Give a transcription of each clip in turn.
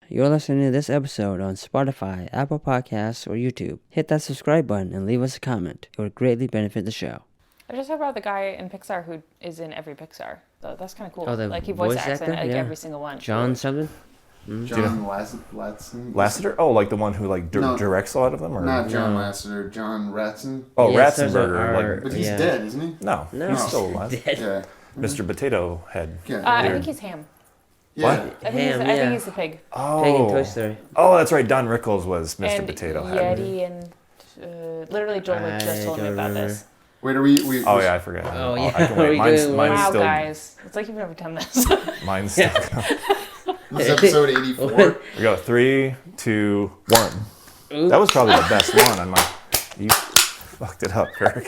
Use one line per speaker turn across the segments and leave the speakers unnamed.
You're listening to this episode on Spotify, Apple Podcasts, or YouTube. Hit that subscribe button and leave us a comment. It would greatly benefit the show.
I just heard about the guy in Pixar who is in every Pixar. That's kind of cool.
Oh, the
he voice acts in
actor? Yeah.
every single one.
John something?
John Lasseter?
Lasseter? Oh, like the one who directs a lot of them? Or?
Not John Lasseter, John Ratzenberger.
Oh,
Yeah,
Ratzenberger.
But he's dead, isn't he?
No, he's still alive.
Dead.
Yeah.
Mr. Potato Head.
Yeah.
I think he's Ham.
Yeah.
What?
I think he's the pig.
Oh.
Pig in Toy Story.
Oh, that's right. Don Rickles was Mr.
And
Potato Head.
Yeti and literally Joel just told me about this.
Wait,
Oh, yeah, I forgot.
Oh, yeah.
I can wait. Mine's
Wow,
still,
guys. It's like you've never done this.
Mine's still.
This is episode 84.
We go 3, 2, 1.
Oops.
That was probably the best one on my. You fucked it up, Kirk.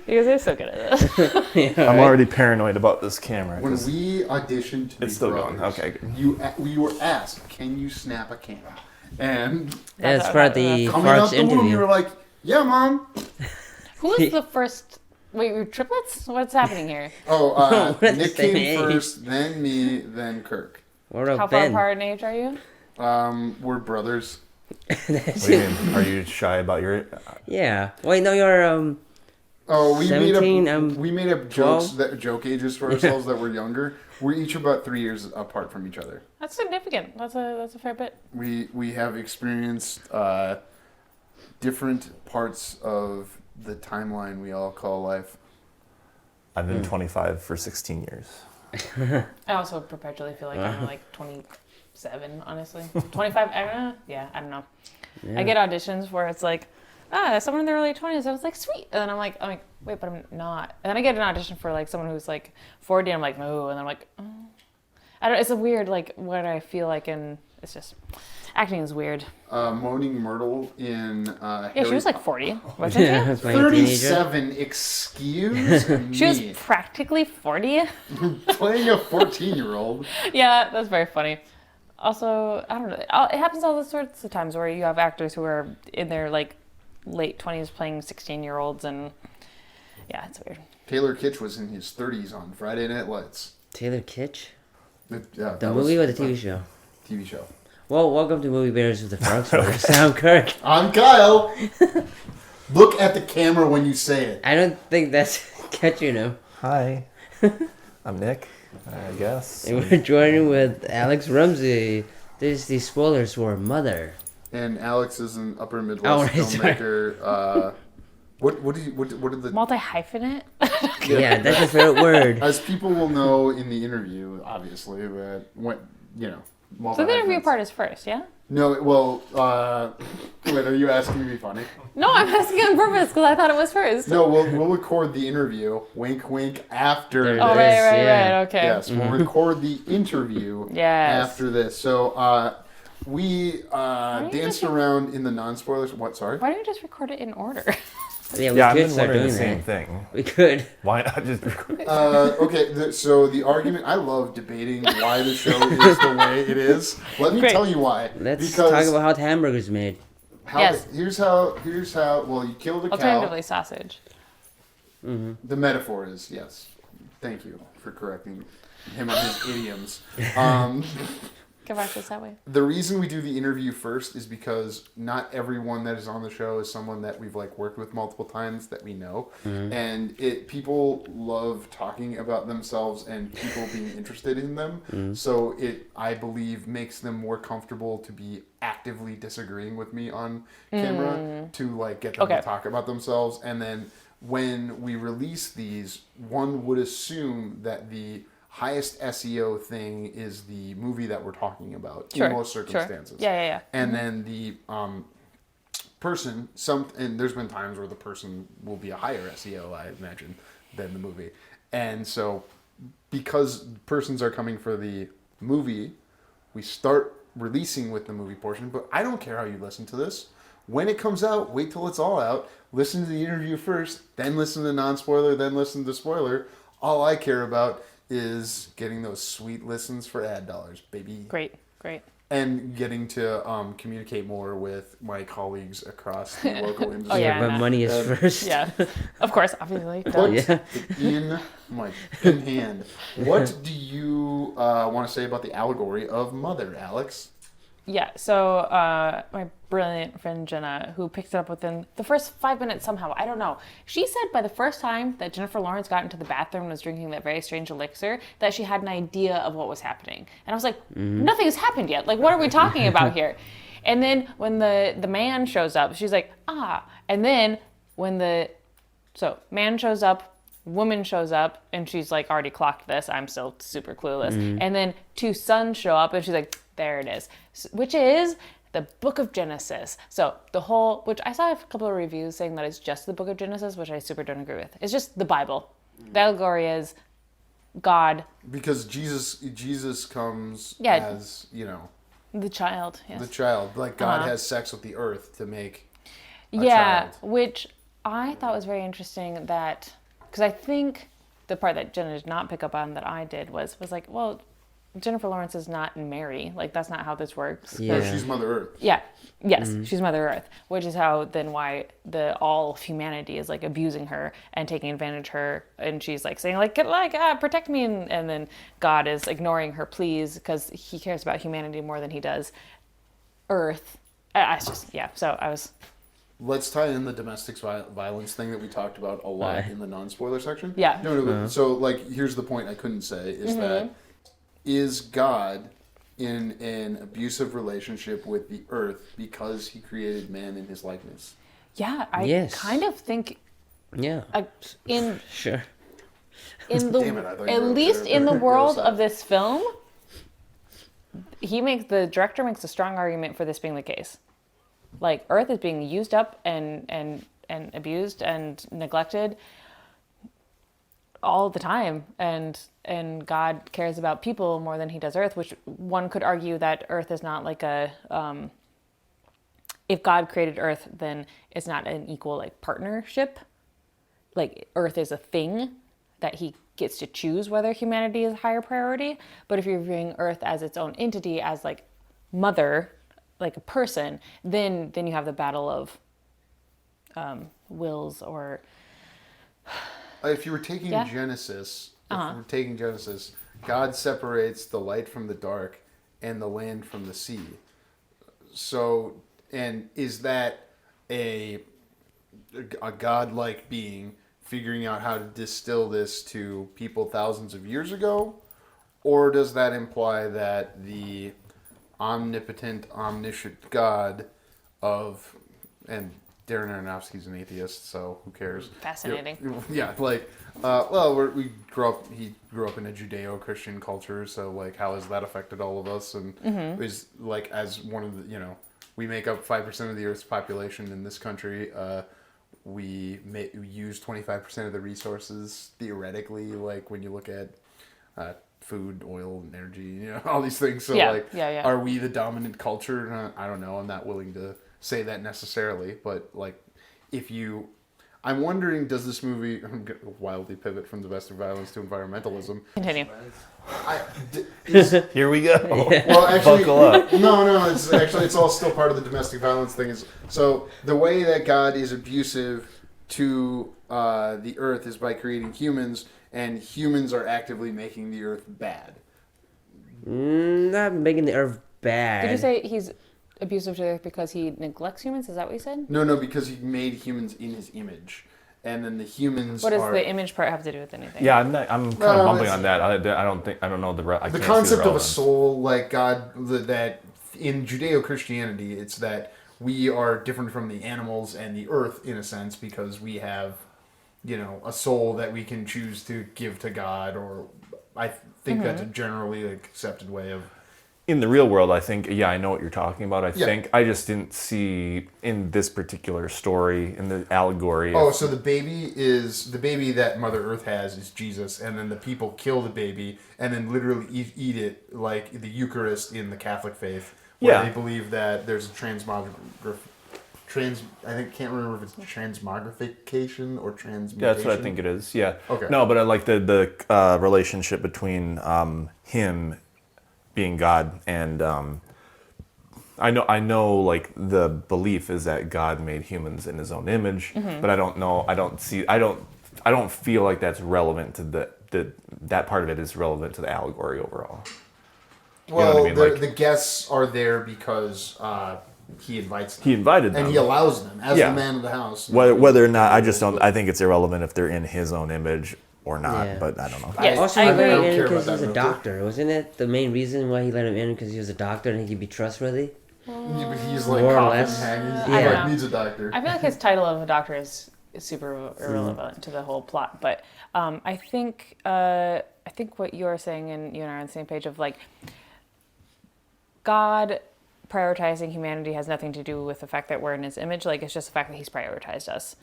You guys are so good at this.
I'm already paranoid about this camera.
When we auditioned to be
It's still
brothers,
going. Okay, good.
we were asked, can you snap a camera? And
That's part of the
coming out
Farx
the womb, you
interview.
were like, yeah, Mom.
Who was the first... Wait, we were triplets? What's happening here?
Oh,
We're the
Nick
same
came
age.
first, then me, then Kirk.
What about
How far
Ben?
apart in age are you?
We're brothers.
What do you mean? Are you shy about your?
Yeah. Wait, no, you're,
Oh, we
17,
made up
12?
joke ages for ourselves that were younger. We're each about 3 years apart from each other.
That's significant. That's a fair bit.
We have experienced different parts of the timeline we all call life.
I've been 25 for 16 years.
I also perpetually feel like I'm like 27, honestly. 25, I don't know. Yeah, I don't know.
Yeah.
I get auditions where it's like, someone in their early 20s. I was like, sweet. And then I'm like, wait, but I'm not. And then I get an audition for like someone who's like 40. And I'm like, no. And then I'm like, oh. I don't. It's a weird like what I feel like, and it's just acting is weird.
Moaning Myrtle in
Yeah, she was like 40, wasn't
yeah,
she?
that's my teenager.
37. Excuse me.
She was practically 40.
Playing a 14-year-old.
Yeah, that's very funny. Also, I don't know. It happens all the sorts of times where you have actors who are in their like late 20s playing 16-year-olds, and yeah, it's weird.
Taylor Kitsch was in his 30s on Friday Night Lights.
Taylor Kitsch?
The
movie or the TV show?
TV show.
Well, welcome to Movie Bears with the Farx Brothers. I'm Kirk.
I'm Kyle. Look at the camera when you say it.
I don't think that's catchy enough.
Hi. I'm Nick, I guess.
And we're joining with Alex Rumsey. This is the spoilers for Mother.
And Alex is an Upper Midwest
Oh, right, sorry.
filmmaker. What did the
Multi-hyphenate?
Yeah, that's his favorite word.
as people will know in the interview, obviously, but what
So the interview part is first, yeah?
No, well, wait, are you asking me to be funny?
No, I'm asking on purpose because I thought it was first.
No, we'll record the interview. Wink, wink. After
There
this.
it
Oh,
is.
right,
Yeah.
okay.
Yes, we'll record the interview
Yes.
after this. So we
you
danced
just-
around in the non-spoilers. What? Sorry.
Why don't you just record it in order?
Yeah, we
Yeah, I've
could
been
start
wondering
doing
the same
that.
thing.
We could.
Why not just record?
Okay, so the argument, I love debating why the show is the way it is. Let me
Great.
tell you why.
Let's
because
talk about how the hamburger's made.
Yes.
Here's how, well, you kill the cow.
Alternatively, sausage.
The metaphor is, yes. Thank you for correcting him on his idioms.
Get back to this that way.
The reason we do the interview first is because not everyone that is on the show is someone that we've like worked with multiple times that we know, and people love talking about themselves and people being interested in them. So it, I believe, makes them more comfortable to be actively disagreeing with me on camera to like get them to talk about themselves. And then when we release these, one would assume that the highest SEO thing is the movie that we're talking about in most circumstances.
Yeah.
And then the person, and there's been times where the person will be a higher SEO, I imagine, than the movie. And so because persons are coming for the movie, we start releasing with the movie portion. But I don't care how you listen to this. When it comes out, wait till it's all out. Listen to the interview first, then listen to non-spoiler, then listen to spoiler. All I care about is getting those sweet listens for ad dollars, baby.
Great. great.
And getting to communicate more with my colleagues across the local industry.
yeah,
but
no.
money is first.
Yeah, of course, obviously.
Put
Yeah.
it in hand. What do you want to say about the allegory of Mother, Alex?
Yeah, so my brilliant friend Jenna, who picked it up within the first 5 minutes somehow, I don't know. She said by the first time that Jennifer Lawrence got into the bathroom and was drinking that very strange elixir, that she had an idea of what was happening. And I was like, nothing has happened yet. Like, what are we talking about here? And then when the man shows up, she's like, ah. And then when man shows up, woman shows up, and she's like, already clocked this. I'm still super clueless. And then 2 sons show up, and she's like, there it is, which is the Book of Genesis. So which I saw a couple of reviews saying that it's just the Book of Genesis, which I super don't agree with. It's just the Bible. The allegory is God.
Because Jesus comes
Yeah.
as,
The child, yes.
the child. Like God has sex with the earth to make a
Yeah,
child.
which I thought was very interesting because I think the part that Jenna did not pick up on that I did was like, well, Jennifer Lawrence is not Mary. Like, that's not how this works.
No,
Yeah.
she's Mother Earth.
Yeah. Yes, she's Mother Earth, which is why all of humanity is like abusing her and taking advantage of her, and she's like saying protect me, and then God is ignoring her pleas because he cares about humanity more than he does Earth. So I was.
Let's tie in the domestic violence thing that we talked about a lot in the non-spoiler section.
Yeah.
No. So, here's the point I couldn't say is that is God in an abusive relationship with the earth because he created man in his likeness?
Yeah, I
Yes.
kind of think
Yeah. Sure.
in
Damn it, I thought you
at
were
least
there.
in the
Go
world
aside.
of this film, the director makes a strong argument for this being the case. Like, Earth is being used up and abused and neglected all the time, and God cares about people more than he does Earth, which one could argue that Earth is not like if God created Earth, then it's not an equal like partnership. Like, Earth is a thing that he gets to choose whether humanity is a higher priority. But if you're viewing Earth as its own entity, as like mother, like a person, then you have the battle of wills or.
If you were taking
Yeah.
Genesis, God separates the light from the dark and the land from the sea. So, and is that a godlike being figuring out how to distill this to people thousands of years ago? Or does that imply that the omnipotent, omniscient God and Darren Aronofsky's an atheist, so who cares?
Fascinating.
Yeah, he grew up in a Judeo-Christian culture, so how has that affected all of us? And is as one of the, we make up 5% of the Earth's population in this country. We use 25% of the resources theoretically. When you look at food, oil, and energy, all these things. So are we the dominant culture? I don't know. I'm not willing to say that necessarily, but I'm wondering, does this movie wildly pivot from domestic violence to environmentalism?
Continue.
Here we go.
Well, actually,
Buckle up.
No. It's all still part of the domestic violence thing. So the way that God is abusive to the earth is by creating humans, and humans are actively making the earth bad.
Not making the earth bad.
Did you say he's abusive to the earth because he neglects humans? Is that what you said?
No, because he made humans in his image, and then the humans.
What does the image part have to do with anything?
Yeah, I'm kind of bumping on that. I don't know
the concept of a soul, like God, that in Judeo-Christianity, it's that we are different from the animals and the earth in a sense because we have, a soul that we can choose to give to God, or I think that's a generally accepted way of.
In the real world, I think, I know what you're talking about. I think I just didn't see in this particular story, in the allegory.
Oh, so the baby that Mother Earth has is Jesus, and then the people kill the baby and then literally eat it like the Eucharist in the Catholic faith, where they believe that there's a can't remember if it's transmogrification or transmutation.
Yeah, that's what I think it is. Yeah.
Okay.
No, but I like the relationship between him being God, and I know like the belief is that God made humans in His own image, but I don't know. I don't feel like that's relevant to that part of it is relevant to the allegory overall.
Well,
you know what I mean?
the guests are there because he invites them.
He invited them,
and he allows them as the man of the house.
Whether or not, I just don't. I think it's irrelevant if they're in His own image or not.
Yeah.
But I don't know.
Yes,
Also,
I
he
agree.
let him
don't
in
care
because
about
he was
that
a
real
doctor. Wasn't it the main reason why he let him in because he was a doctor and he could be trustworthy?
Yeah, but he's like
More or
coffin
less.
hanging.
I
He
don't
like
know.
needs a doctor.
I feel like his title of a doctor is super irrelevant to the whole plot. But I think what you're saying, and you and I are on the same page of like God prioritizing humanity has nothing to do with the fact that we're in His image. Like it's just the fact that He's prioritized us.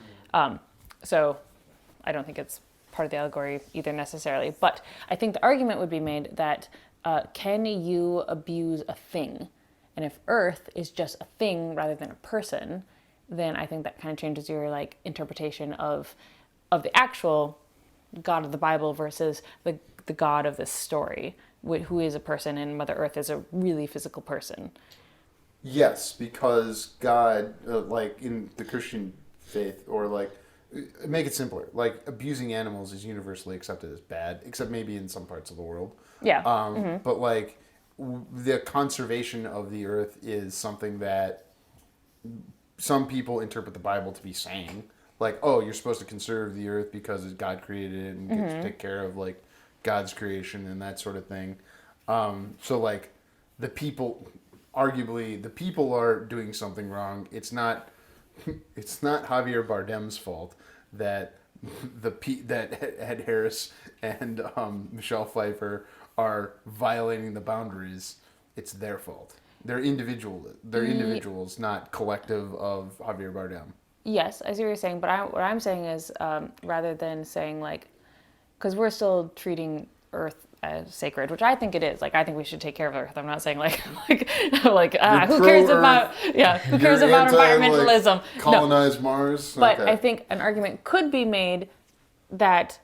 So I don't think it's part of the allegory either necessarily. But I think the argument would be made that can you abuse a thing? And if Earth is just a thing rather than a person, then I think that kind of changes your like interpretation of the actual God of the Bible versus the God of this story, who is a person, and Mother Earth is a really physical person.
Yes, because God, like in the Christian faith, or like, make it simpler. Like abusing animals is universally accepted as bad, except maybe in some parts of the world.
Yeah.
But like the conservation of the earth is something that some people interpret the Bible to be saying. Like, oh, you're supposed to conserve the earth because God created it and gets to take care of like God's creation and that sort of thing. So like the people, arguably, the people are doing something wrong. It's not Javier Bardem's fault that that Ed Harris and Michelle Pfeiffer are violating the boundaries. It's their fault. They're individuals, not collective of Javier Bardem.
Yes, I see what you're saying, but what I'm saying is rather than saying like, because we're still treating Earth as sacred, which I think it is. Like I think we should take care of Earth. I'm not saying like who cares about environmentalism?
Colonize Mars.
But
Okay.
I think an argument could be made that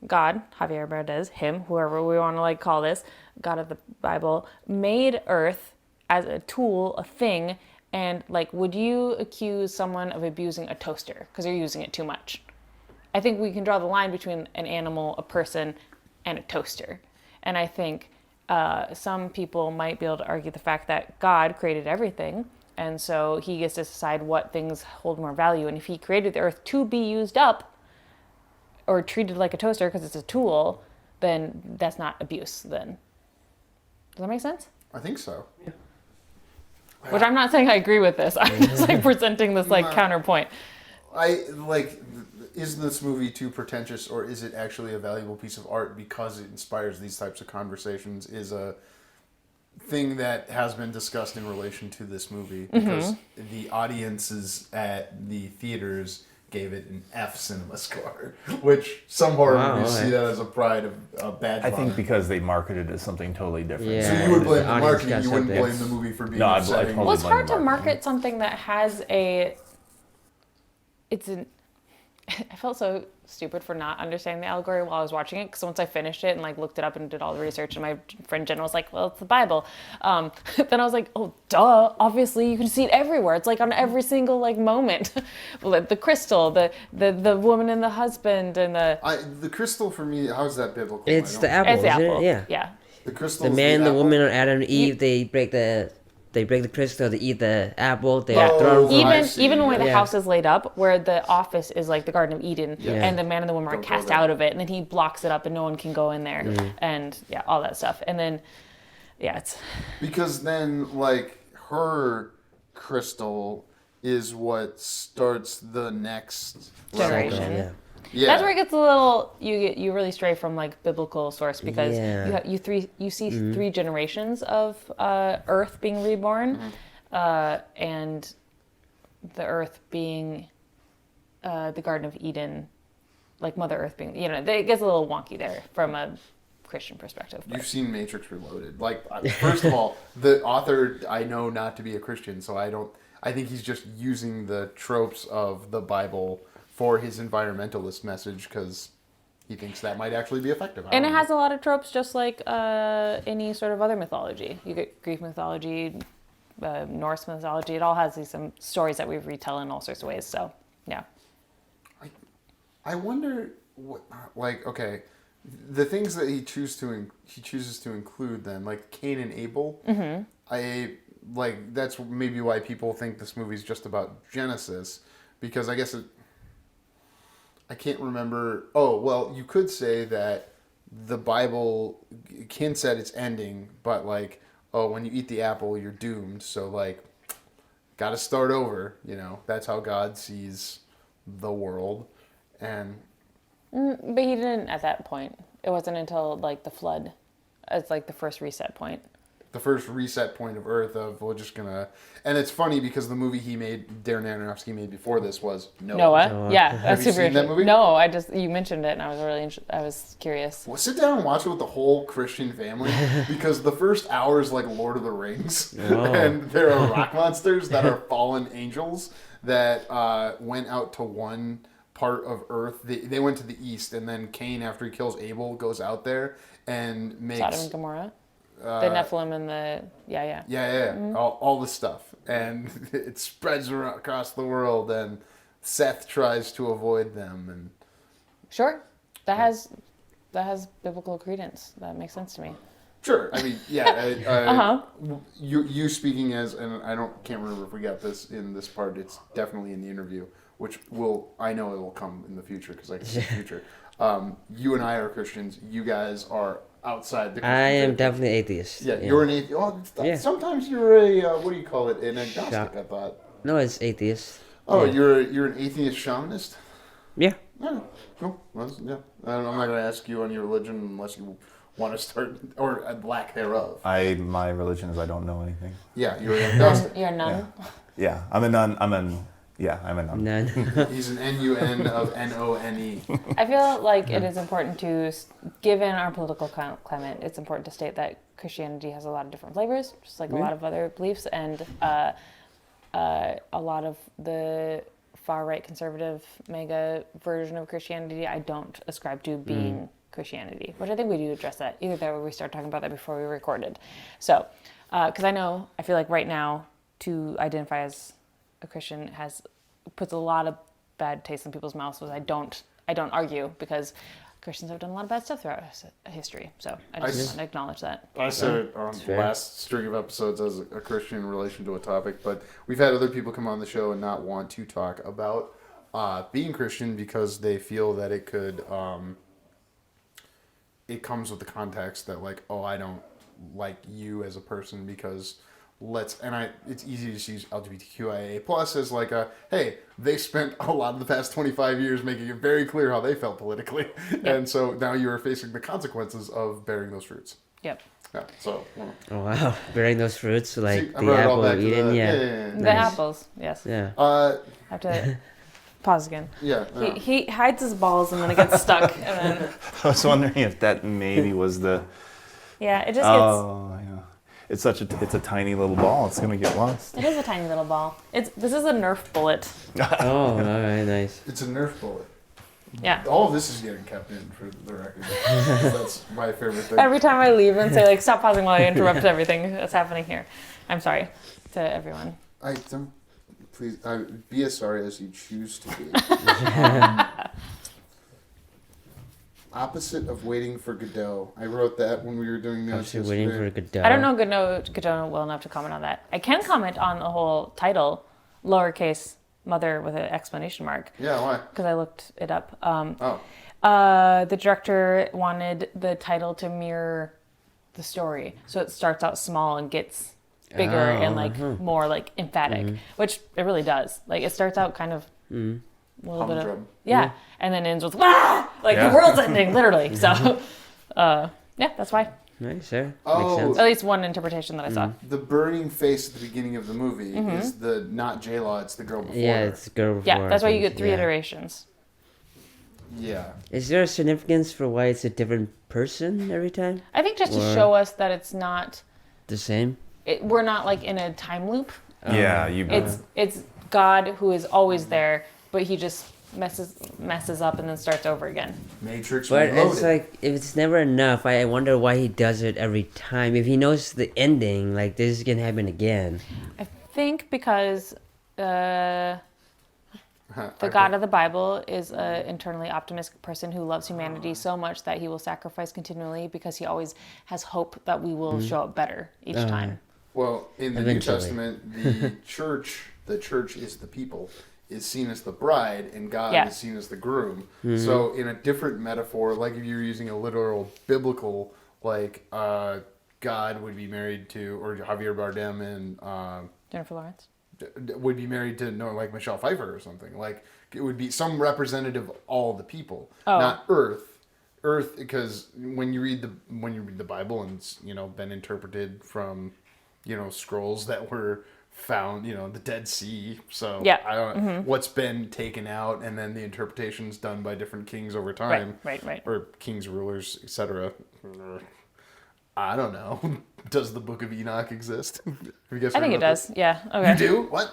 God, Javier Bardem, him, whoever we want to like call this, God of the Bible, made Earth as a tool, a thing, and like, would you accuse someone of abusing a toaster because you're using it too much? I think we can draw the line between an animal, a person, and a toaster. And I think some people might be able to argue the fact that God created everything, and so He gets to decide what things hold more value. And if He created the earth to be used up or treated like a toaster because it's a tool, then that's not abuse then. Does that make sense?
I think so. Yeah.
Which I'm not saying I agree with this. I'm just like presenting this like counterpoint.
Is this movie too pretentious, or is it actually a valuable piece of art because it inspires these types of conversations, is a thing that has been discussed in relation to this movie, because the audiences at the theaters gave it an F cinema score, which some horror movies see that as a pride of a badge.
I think because they marketed it as something totally different.
Yeah.
So you would blame
The
the
audience
marketing,
got
you wouldn't
something.
blame the movie for being
No, I
upsetting.
totally
Well, it's
blame
hard
the
to
marketing.
market something that has I felt so stupid for not understanding the allegory while I was watching it, because once I finished it and like looked it up and did all the research, and my friend Jen was like, well, it's the Bible. Then I was like, oh, duh, obviously you can see it everywhere. It's like on every single like moment. The crystal, the woman and the husband, and
the crystal for me, how's that biblical?
It's the apple,
it's the
isn't
apple.
it? Yeah.
Yeah.
The crystal.
The man, the woman, or Adam and Eve, they break the crystal, they eat the apple, they are thrown from
I see.
Even the way the
Yeah.
house is laid up, where the office is like the Garden of Eden,
Yeah.
and the man and the woman are
Don't go
cast
there.
out of it, and then he blocks it up, and no one can go in there, and yeah, all that stuff. And then, yeah, it's
Because then, like, her crystal is what starts the next
Generation.
revolution.
Yeah.
Yeah.
that's where it gets a little you really stray from like biblical source, because
Yeah.
you see three generations of Earth being reborn, and the Earth being the Garden of Eden, like Mother Earth being, it gets a little wonky there from a Christian perspective. But.
You've seen Matrix Reloaded. Like, first of all, the author I know not to be a Christian, so I think he's just using the tropes of the Bible for his environmentalist message, because he thinks that might actually be effective.
And it has a lot of tropes, just like any sort of other mythology. You get Greek mythology, Norse mythology. It all has some stories that we retell in all sorts of ways. So, yeah.
I wonder, okay, the things that he chooses to include then, like Cain and Abel. Mm-hmm. That's maybe why people think this movie's just about Genesis, because I guess I can't remember. Oh, well, you could say that the Bible hints at its ending, but when you eat the apple, you're doomed. So got to start over. That's how God sees the world, and.
But he didn't at that point. It wasn't until the flood, as the first reset point.
The first reset point of Earth we're just gonna, and it's funny because the movie Darren Aronofsky made before this was
Noah. Yeah,
Have you seen that movie?
No, you mentioned it, and I was really I was curious.
Well, sit down and watch it with the whole Christian family because the first hour is like Lord of the Rings, and there are rock monsters that are fallen angels that went out to one part of Earth. They went to the east, and then Cain, after he kills Abel, goes out there and makes
Sodom and Gomorrah. The Nephilim and the yeah.
Mm-hmm. all this stuff, and it spreads across the world, and Seth tries to avoid them, and
sure, that has biblical credence. That makes sense to me.
Sure, I mean, yeah. You speaking as, and can't remember if we got this in this part. It's definitely in the interview, which I know it will come in the future because I can see the future. You and I are Christians. You guys are outside the Christian
I am
faith.
definitely atheist.
Yeah, you're an atheist. Oh, sometimes you're a what do you call it? An agnostic. I thought.
No, it's atheist.
Oh,
yeah.
you're an atheist shamanist.
Yeah.
Oh, cool. Well, yeah, I'm not going to ask you on your religion unless you want to start or a lack thereof.
My religion is I don't know anything.
Yeah, you're an agnostic.
You're a nun.
Yeah, I'm a nun. I'm a nun.
He's an NUN of NONE.
I feel like it is important to, given our political climate, it's important to state that Christianity has a lot of different flavors, just like a lot of other beliefs, and a lot of the far-right conservative mega version of Christianity I don't ascribe to being Christianity, which I think we do address that. Either that or we start talking about that before we recorded. So, because I feel like right now to identify as a Christian puts a lot of bad taste in people's mouths. I don't argue because Christians have done a lot of bad stuff throughout history. So I just want to acknowledge that.
I said it on the last string of episodes as a Christian in relation to a topic, but we've had other people come on the show and not want to talk about being Christian because they feel that it could it comes with the context that I don't like you as a person because it's easy to use LGBTQIA plus as hey, they spent a lot of the past 25 years making it very clear how they felt politically. Yep. And so now you are facing the consequences of bearing those fruits.
Yep.
Yeah, so.
Oh, wow. Bearing those fruits,
See,
the apple Eden,
yeah.
The apples, yes.
Yeah.
I have to pause again.
Yeah.
He hides his balls and then it gets stuck. And then...
I was wondering if that maybe was the...
Yeah, it just gets...
Oh, yeah. It's a tiny little ball. It's gonna get lost.
It is a tiny little ball. This is a Nerf bullet.
Oh, all right, nice.
It's a Nerf bullet.
Yeah.
All of this is getting kept in for the record. That's my favorite thing.
Every time I leave and say stop pausing while I interrupt everything that's happening here. I'm sorry to everyone.
Please be as sorry as you choose to be. Opposite of Waiting for Godot. I wrote that when we were doing notes.
Waiting for Godot.
I don't know Godot well enough to comment on that. I can comment on the whole title, lowercase mother with an exclamation mark.
Yeah, why?
Because I looked it up. The director wanted the title to mirror the story, so it starts out small and gets bigger and more emphatic, which it really does. It starts out kind of. A little bit of and then ends with the world's ending literally. So that's why.
Nice, sir.
Oh,
makes sense.
At least one interpretation that I saw.
The burning face at the beginning of the movie is not J-Law, it's the girl before.
Yeah, it's the girl before.
Yeah, that's why you get 3 iterations.
Yeah.
Is there a significance for why it's a different person every time?
I think just to show us that it's not
the same.
We're not in a time loop.
Yeah,
It's God who is always there, but he just messes up and then starts over again.
Matrix
But
Reloaded.
it's like, if it's never enough, I wonder why he does it every time. If he knows the ending, like, this is gonna happen again.
I think because the God of the Bible is an internally optimistic person who loves humanity so much that he will sacrifice continually because he always has hope that we will show up better each time.
Well, in the
Eventually.
New Testament, the church is the people, is seen as the bride, and God
Yeah.
is seen as the groom. So, in a different metaphor, like if you're using a literal biblical, like God would be married to, or Javier Bardem and
Jennifer Lawrence.
would be married to, no, like Michelle Pfeiffer or something. Like it would be some representative of all the people, not Earth. Earth, because when you read the Bible and it's, been interpreted from, scrolls that were found, the Dead Sea. So
Yeah.
I don't know what's been taken out, and then the interpretations done by different kings over time,
Right.
or kings, rulers, etc. I don't know. Does the Book of Enoch exist? Have you guys
I
heard
think it
about
does.
this?
Yeah. Okay.
You do? What?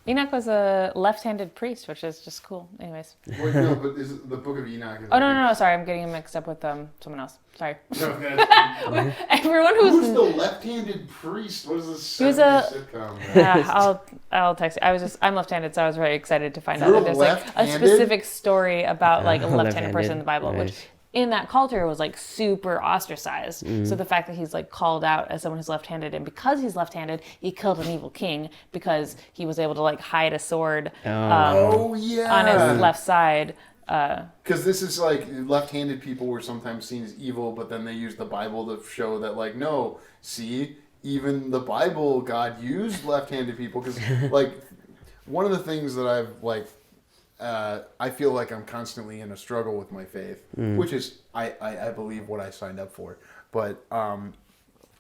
Enoch was a left-handed priest, which is just cool. Anyways.
Wait, no, but is it the Book of Enoch?
Oh no. Sorry, I'm getting him mixed up with someone else. Sorry.
No, that's-
Everyone
Who's
who's
the left-handed priest? What is this?
He was
70s sitcom?
yeah, I'll text you. I'm left-handed, so I was very excited to find
You're
out that there's like a
left-handed?
specific story about like a left-handed
Left-handed.
person in the Bible, which
Nice.
in that culture was like super ostracized. So the fact that he's like called out as someone who's left-handed, and because he's left-handed, he killed an evil king because he was able to like hide a sword
Oh yeah.
on his left side.
Because this is like left-handed people were sometimes seen as evil, but then they used the Bible to show that like no, see, even the Bible, God used left-handed people because like one of the things that I've like. I feel like I'm constantly in a struggle with my faith, which is, I believe, what I signed up for. But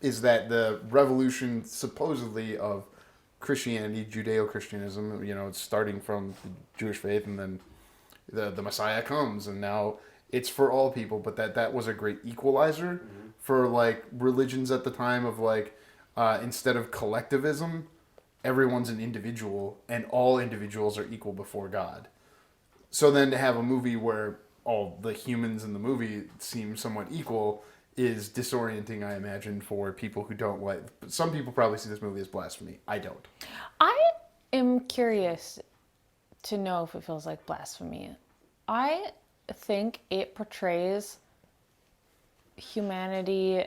is that the revolution, supposedly, of Christianity, Judeo-Christianism, it's starting from the Jewish faith, and then the Messiah comes, and now it's for all people, but that was a great equalizer for, like, religions at the time of, like, instead of collectivism, everyone's an individual, and all individuals are equal before God. So then to have a movie where all the humans in the movie seem somewhat equal is disorienting, I imagine, for people who don't like... Some people probably see this movie as blasphemy. I don't.
I am curious to know if it feels like blasphemy. I think it portrays humanity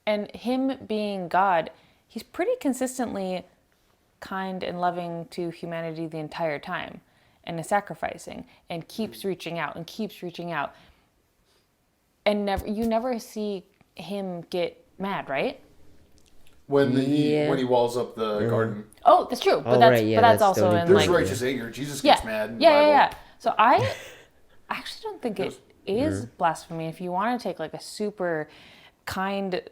and him being God. He's pretty consistently kind and loving to humanity the entire time, and is sacrificing and keeps reaching out and you never see him get mad, right?
When
Yeah.
when he walls up the garden.
Oh, that's true, but
Oh,
that's
right, yeah,
but that's
that's
also
totally
in
There's
like
righteous anger. Jesus gets mad in the
yeah,
Bible.
yeah. So I actually don't think it is blasphemy if you want to take like a super kind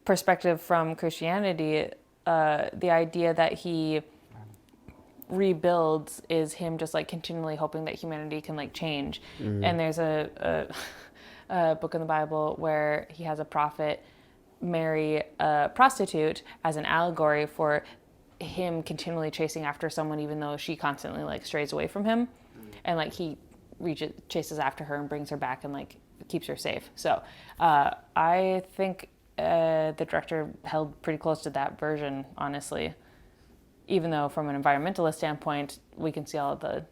perspective from Christianity. The idea that he rebuilds is him just like continually hoping that humanity can like change. And there's a book in the Bible where he has a prophet marry a prostitute as an allegory for him continually chasing after someone even though she constantly like strays away from him, and like he chases after her and brings her back and like keeps her safe. So I think the director held pretty close to that version, honestly, even though from an environmentalist standpoint we can see all of the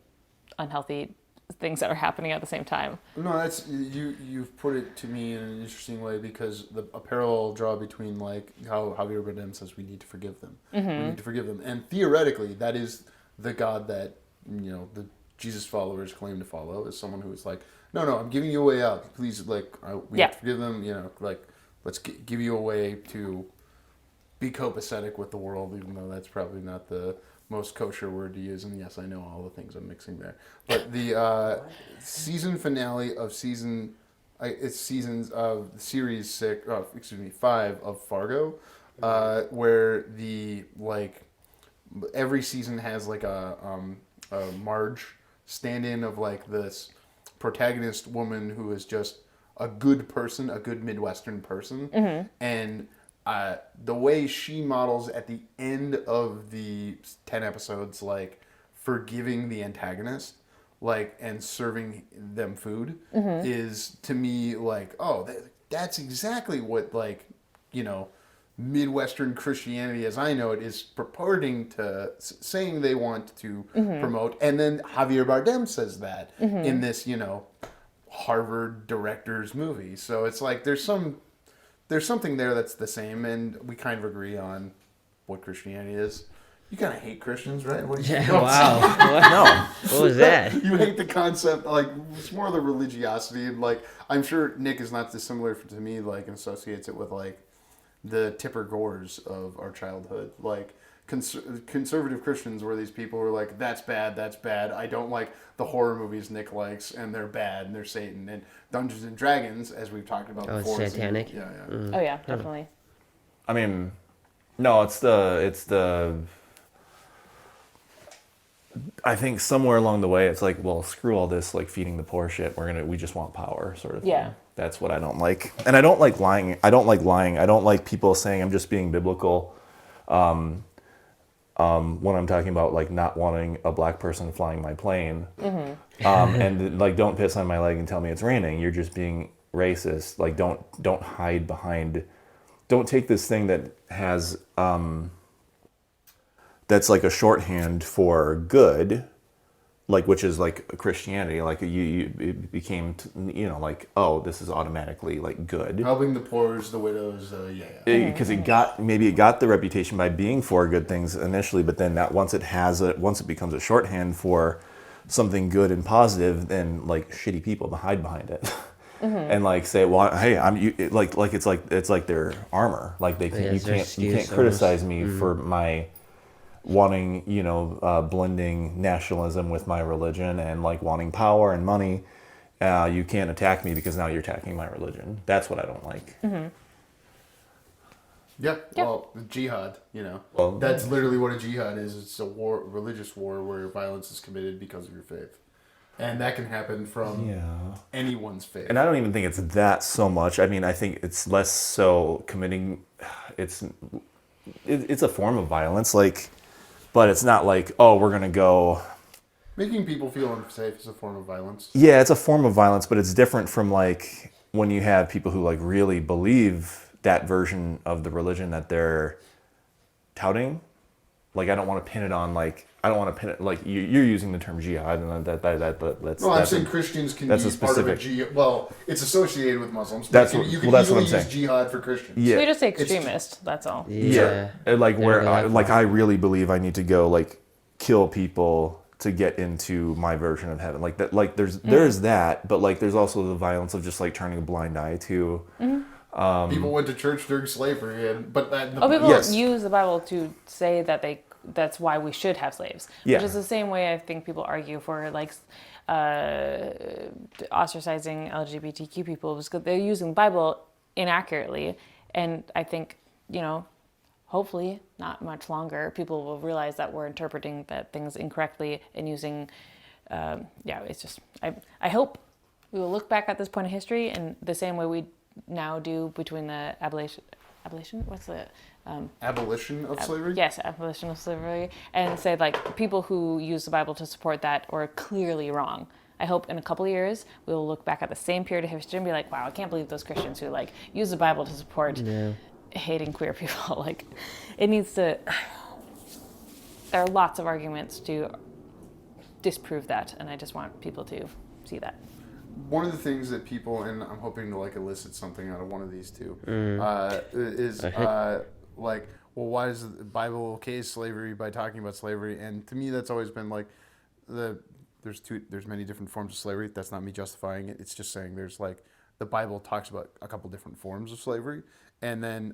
unhealthy things that are happening at the same time.
No, that's you've put it to me in an interesting way, because a parallel draw between like how Javier Bardem says we need to forgive them. We need to forgive them. And theoretically that is the God that the Jesus followers claim to follow, is someone who is like, no, I'm giving you a way out. Please, like, we have to forgive them. Like, let's give you a way to be copacetic with the world, even though that's probably not the most kosher word to use. And yes, I know all the things I'm mixing there. But the season finale of series 5 of Fargo, where the every season has like a Marge stand-in of like this protagonist woman who is just a good person, a good Midwestern person, and the way she models at the end of the 10 episodes, like forgiving the antagonist, like, and serving them food is to me like, oh, that's exactly what, like, you know, Midwestern Christianity as I know it is purporting to, saying they want to promote. And then Javier Bardem says that in this, you know, Harvard director's movie. So it's like there's something there that's the same, and we kind of agree on what Christianity is. You kind of hate Christians, right? What do you think?
Wow. What was that?
You hate the concept, like, it's more the religiosity, and like, I'm sure Nick is not dissimilar to me, like, and associates it with like the Tipper Gores of our childhood. Like, conservative Christians were these people who were like, that's bad, I don't like the horror movies Nick likes, and they're bad, and they're Satan. And Dungeons and Dragons, as we've talked about before.
It's satanic?
Yeah.
Oh yeah, definitely.
I mean, no, it's the. I think somewhere along the way, it's like, well, screw all this, like, feeding the poor shit. We just want power, sort of thing.
Yeah.
That's what I don't like. And I don't like lying. I don't like people saying I'm just being biblical. When I'm talking about, like, not wanting a black person flying my plane. And, like, don't piss on my leg and tell me it's raining. You're just being racist. Like, don't hide behind. Don't take this thing that has that's like a shorthand for good, like, which is like Christianity. Like, it became, you know, like, oh, this is automatically like good.
Helping the poor, the widows,
Because it got the reputation by being for good things initially, but then that once it becomes a shorthand for something good and positive, then like shitty people hide behind it. And like say, well, hey, it's like their armor. Like you can't criticize me for my wanting, you know, blending nationalism with my religion and like wanting power and money. You can't attack me because now you're attacking my religion. That's what I don't like.
Yeah, well, jihad, you know. Well, that's literally what a jihad is. It's a war, religious war where violence is committed because of your faith. And that can happen from anyone's faith.
And I don't even think it's that so much. I mean, I think it's less so committing. It's a form of violence, like, but it's not like, oh, we're gonna go.
Making people feel unsafe is a form of violence.
Yeah, it's a form of violence, but it's different from like when you have people who like really believe that version of the religion that they're touting. Like, I don't want to pin it on, like, I don't want to pin it, like, you're using the term jihad, and that's...
No, I'm saying Christians can be part of a jihad. Well, it's associated with Muslims. You can easily use jihad for Christians.
Yeah. So you just say extremist, that's all.
Yeah. Like, where, I really believe I need to go, like, kill people to get into my version of heaven. Like, that. Like, there's that, but, like, there's also the violence of just, like, turning a blind eye to...
People went to church during slavery,
use the Bible to say that that's why we should have slaves.
Yeah.
Which is the same way I think people argue for like ostracizing LGBTQ people, because they're using the Bible inaccurately. And I think, you know, hopefully not much longer, people will realize that we're interpreting that things incorrectly and using, it's just, I hope we will look back at this point in history in the same way we now do between the abolition, what's the
abolition of slavery?
Yes, abolition of slavery, and say like people who use the Bible to support that are clearly wrong. I hope in a couple of years we will look back at the same period of history and be like, wow, I can't believe those Christians who like use the Bible to support hating queer people. Like, it needs to. There are lots of arguments to disprove that, and I just want people to see that.
One of the things that people, and I'm hoping to like elicit something out of one of these two, is like, well, why is the Bible okay slavery by talking about slavery? And to me, that's always been like, there's many different forms of slavery. That's not me justifying it. It's just saying there's like, the Bible talks about a couple different forms of slavery, and then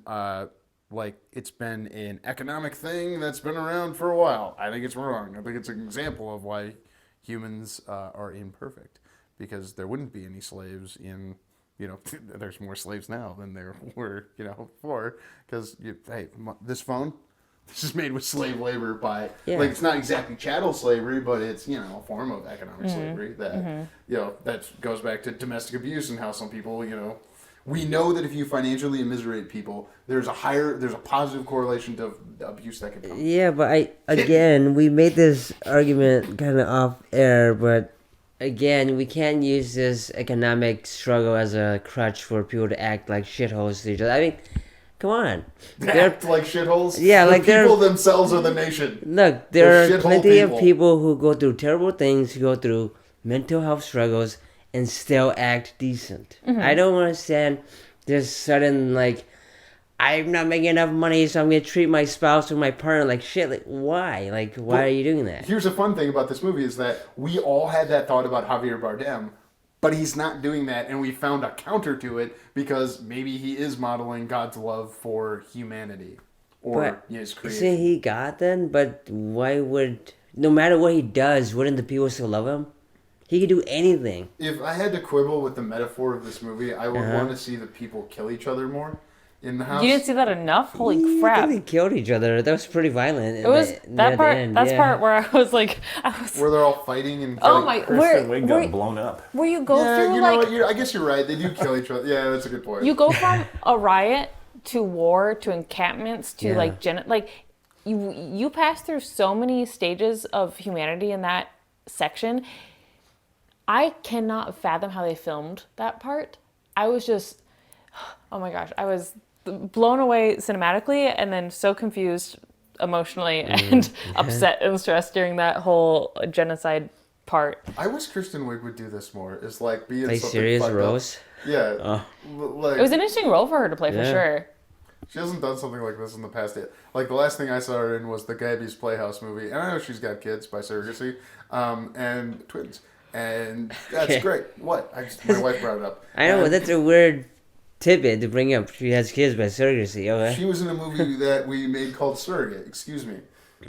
like, it's been an economic thing that's been around for a while. I think it's wrong. I think it's an example of why humans are imperfect. Because there wouldn't be any slaves in, you know, there's more slaves now than there were, you know, before. Because, hey, this phone, this is made with slave labor by, like, it's not exactly chattel slavery, but it's, you know, a form of economic slavery that, you know, that goes back to domestic abuse and how some people, you know, we know that if you financially immiserate people, there's a positive correlation to abuse that can come.
Yeah, but we made this argument kind of off air, but again, we can't use this economic struggle as a crutch for people to act like shitholes to each other. I mean, come on.
Act like shitholes.
Yeah,
the
like they're-
people themselves are the nation.
Look,
They're
there are
shithole
plenty
people.
of people who go through terrible things, who go through mental health struggles, and still act decent. I don't understand this sudden, like, I'm not making enough money, so I'm going to treat my spouse or my partner like shit. Like, why? Like, why are you doing that?
Here's a fun thing about this movie is that we all had that thought about Javier Bardem, but he's not doing that, and we found a counter to it because maybe he is modeling God's love for humanity or
But
his
isn't
creation.
he God then? But why would, no matter what he does, wouldn't the people still love him? He could do anything.
If I had to quibble with the metaphor of this movie, I would want to see the people kill each other more in the house.
You didn't see that enough? Holy
I
crap!
think they killed each other. That was pretty violent.
It was that part. That's part where I was like,
Where they're all fighting and
oh
killing.
my,
Kristen Wiig got
where
blown up.
where you go
Yeah,
through
you know
like
what? I guess you're right. They do kill each other. Yeah, that's a good point.
you go from a riot to war to encampments to
Yeah.
like you pass through so many stages of humanity in that section. I cannot fathom how they filmed that part. I was just, oh my gosh, I was blown away cinematically and then so confused emotionally and upset and stressed during that whole genocide part.
I wish Kristen Wiig would do this more. Is like be in
Play
something
serious
fucked up.
roles.
Yeah, like
It was an interesting role for her to play for
Yeah.
sure.
she hasn't done something like this in the past yet. Like the last thing I saw her in was the Gabby's Playhouse movie, and I know she's got kids by surrogacy, and twins, and that's
Okay.
great. What? My wife brought it up.
I know, but
And
that's a weird tidbit to bring up. She has kids by surrogacy. Okay.
she was in a movie that we made called Surrogate. Excuse me.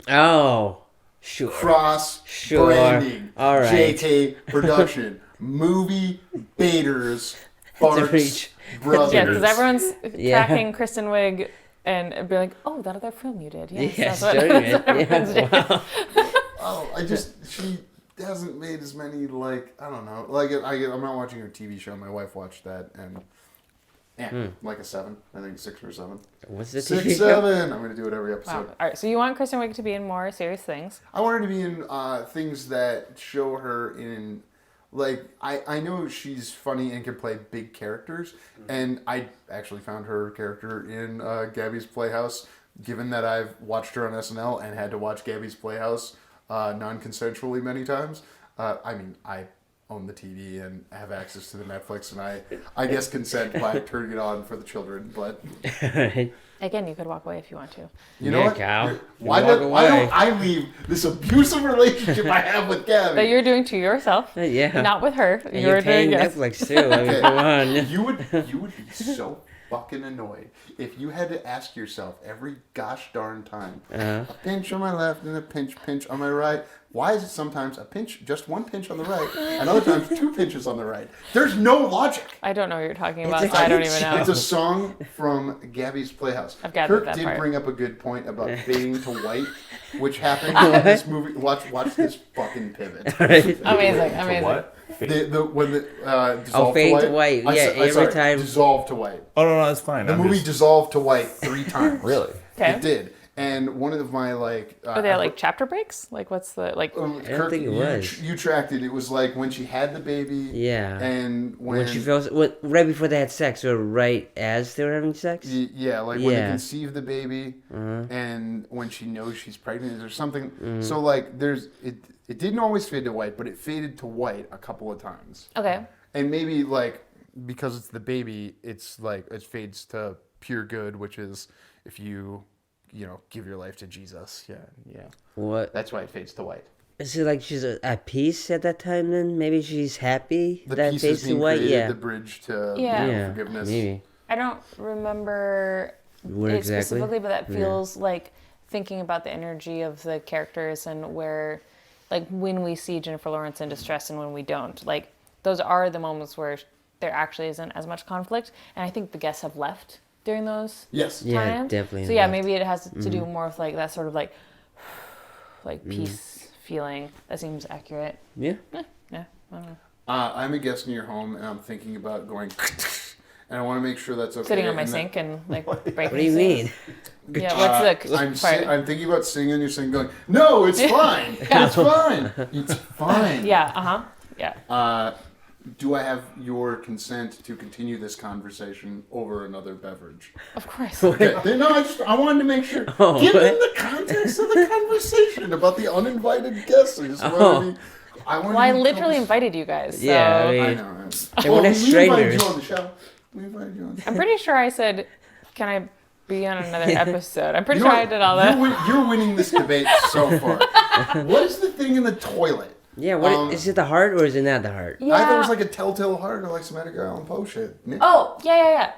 Oh, sure.
Cross
Sure.
branding.
All right.
JK production. Movie baiters. Farx
reach.
brothers.
Yeah, because everyone's
Yeah.
tracking Kristen Wiig and be like, oh, that other film you did. Yes,
Yes,
that's
surrogate.
what everyone's doing.
Wow.
Oh, she hasn't made as many, like, I don't know. Like, I'm not watching her TV show. My wife watched that, and like a 7. I think 6 or 7.
What's the
6,
TV show?
7. I'm going to do it every
Wow.
episode.
All right, so you want Kristen Wiig to be in more serious things?
I want her to be in things that show her in, like, I know she's funny and can play big characters, and I actually found her character in Gabby's Playhouse, given that I've watched her on SNL and had to watch Gabby's Playhouse non-consensually many times. I mean, I own the TV and have access to the Netflix, and I guess consent by turning it on for the children, but...
Alright.
Again, you could walk away if you want to.
You know
Yeah,
what?
Cal. You
Why
walk
don't
away.
I leave this abusive relationship I have with Gabby?
That you're doing to yourself,
Yeah.
not with her.
And
You're
you're paying
doing yes.
Netflix too. I mean, come on.
You would be so fucking annoyed if you had to ask yourself every gosh darn time, a pinch on my left and a pinch on my right. Why is it sometimes a pinch, just one pinch on the right, and other times 2 pinches on the right? There's no logic.
I don't know what you're talking about,
a
so I don't
huge
even know.
It's a song from Gabby's Playhouse.
I've gathered
Kirk
that
did
part.
bring up a good point about fading to white, which happened in this movie. Watch this fucking pivot.
Amazing,
For
amazing.
what?
When the dissolve
fade
to
to
white.
white. Yeah, every
sorry,
time-
dissolve to white.
Oh no, that's fine.
The movie dissolved to white 3 times.
Really?
Okay.
It did. And one of my
Are they like chapter breaks? Like what's the like?
Kirk,
think it was.
You tracked it. It was like when she had the baby.
Yeah.
And
When she feels, right before they had sex, or right as they were having sex?
Yeah, like when they
Yeah.
conceive the baby, and when she knows she's pregnant or something.
Mm-hmm.
So like, it didn't always fade to white, but it faded to white a couple of times.
Okay.
And maybe like because it's the baby, it's like it fades to pure good, which is if you give your life to Jesus. Yeah.
What?
That's why it fades to white.
Is it like she's at peace at that time then? Maybe she's happy
The
that
pieces
fades to
being
white?
created,
Yeah.
the bridge to
Yeah.
Yeah,
forgiveness.
maybe.
I don't remember
What
it
exactly?
specifically, but that
Yeah.
feels like thinking about the energy of the characters and where, like, when we see Jennifer Lawrence in distress and when we don't. Like, those are the moments where there actually isn't as much conflict. And I think the guests have left during those
Yes.
Yeah,
times.
definitely
So yeah,
left.
maybe it has to do more with like that sort of like peace feeling. That seems accurate.
Yeah.
Yeah, I don't know.
I'm a guest in your home, and I'm thinking about going, and I want to make sure that's okay.
Sitting on my
and that-
sink and like breaking.
What do you mean?
Yeah, what's the
I'm thinking about singing. You're singing, going, no, it's fine. It's fine. It's fine.
Yeah, Yeah.
Do I have your consent to continue this conversation over another beverage?
Of course.
Okay. No, I wanted to make sure. Given the context of the conversation about the uninvited guests, I
literally invited you guys. So.
Yeah, I mean,
I know.
we're not
We invited
strangers.
you on the show. We invited you on the show.
I'm pretty sure I said, "Can I be on another episode?" I'm pretty sure I did all that.
You're winning this debate so far. What is the thing in the toilet?
Yeah, what is it the heart or is it not the heart?
Yeah.
I thought it was like a telltale heart or like some Edgar Allan Poe shit.
Oh, yeah.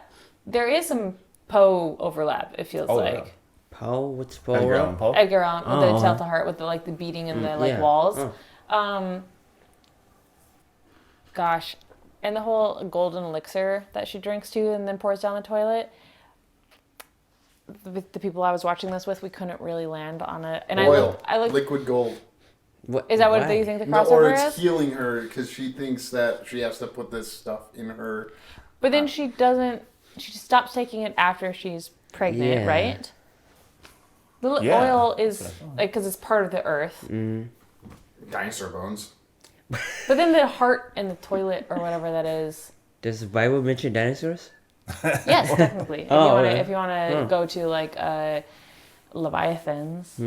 There is some Poe overlap, it feels like.
Yeah.
Poe? What's Poe?
Edgar Allan Poe.
Edgar Allan, with the telltale heart, with the beating and the walls. Gosh, and the whole golden elixir that she drinks too and then pours down the toilet. The people I was watching this with, we couldn't really land on it. And
Oil.
I looked.
Liquid gold.
Is that what
Why?
you think the
No,
crossover
or it's
is?
healing her because she thinks that she has to put this stuff in her.
But then she doesn't. She stops taking it after she's pregnant,
Yeah.
right? The
Yeah.
oil is because it's part of the earth.
Dinosaur bones.
But then the heart and the toilet or whatever that is.
Does the Bible mention dinosaurs?
Yes, technically.
Oh,
If you want to go to like leviathans,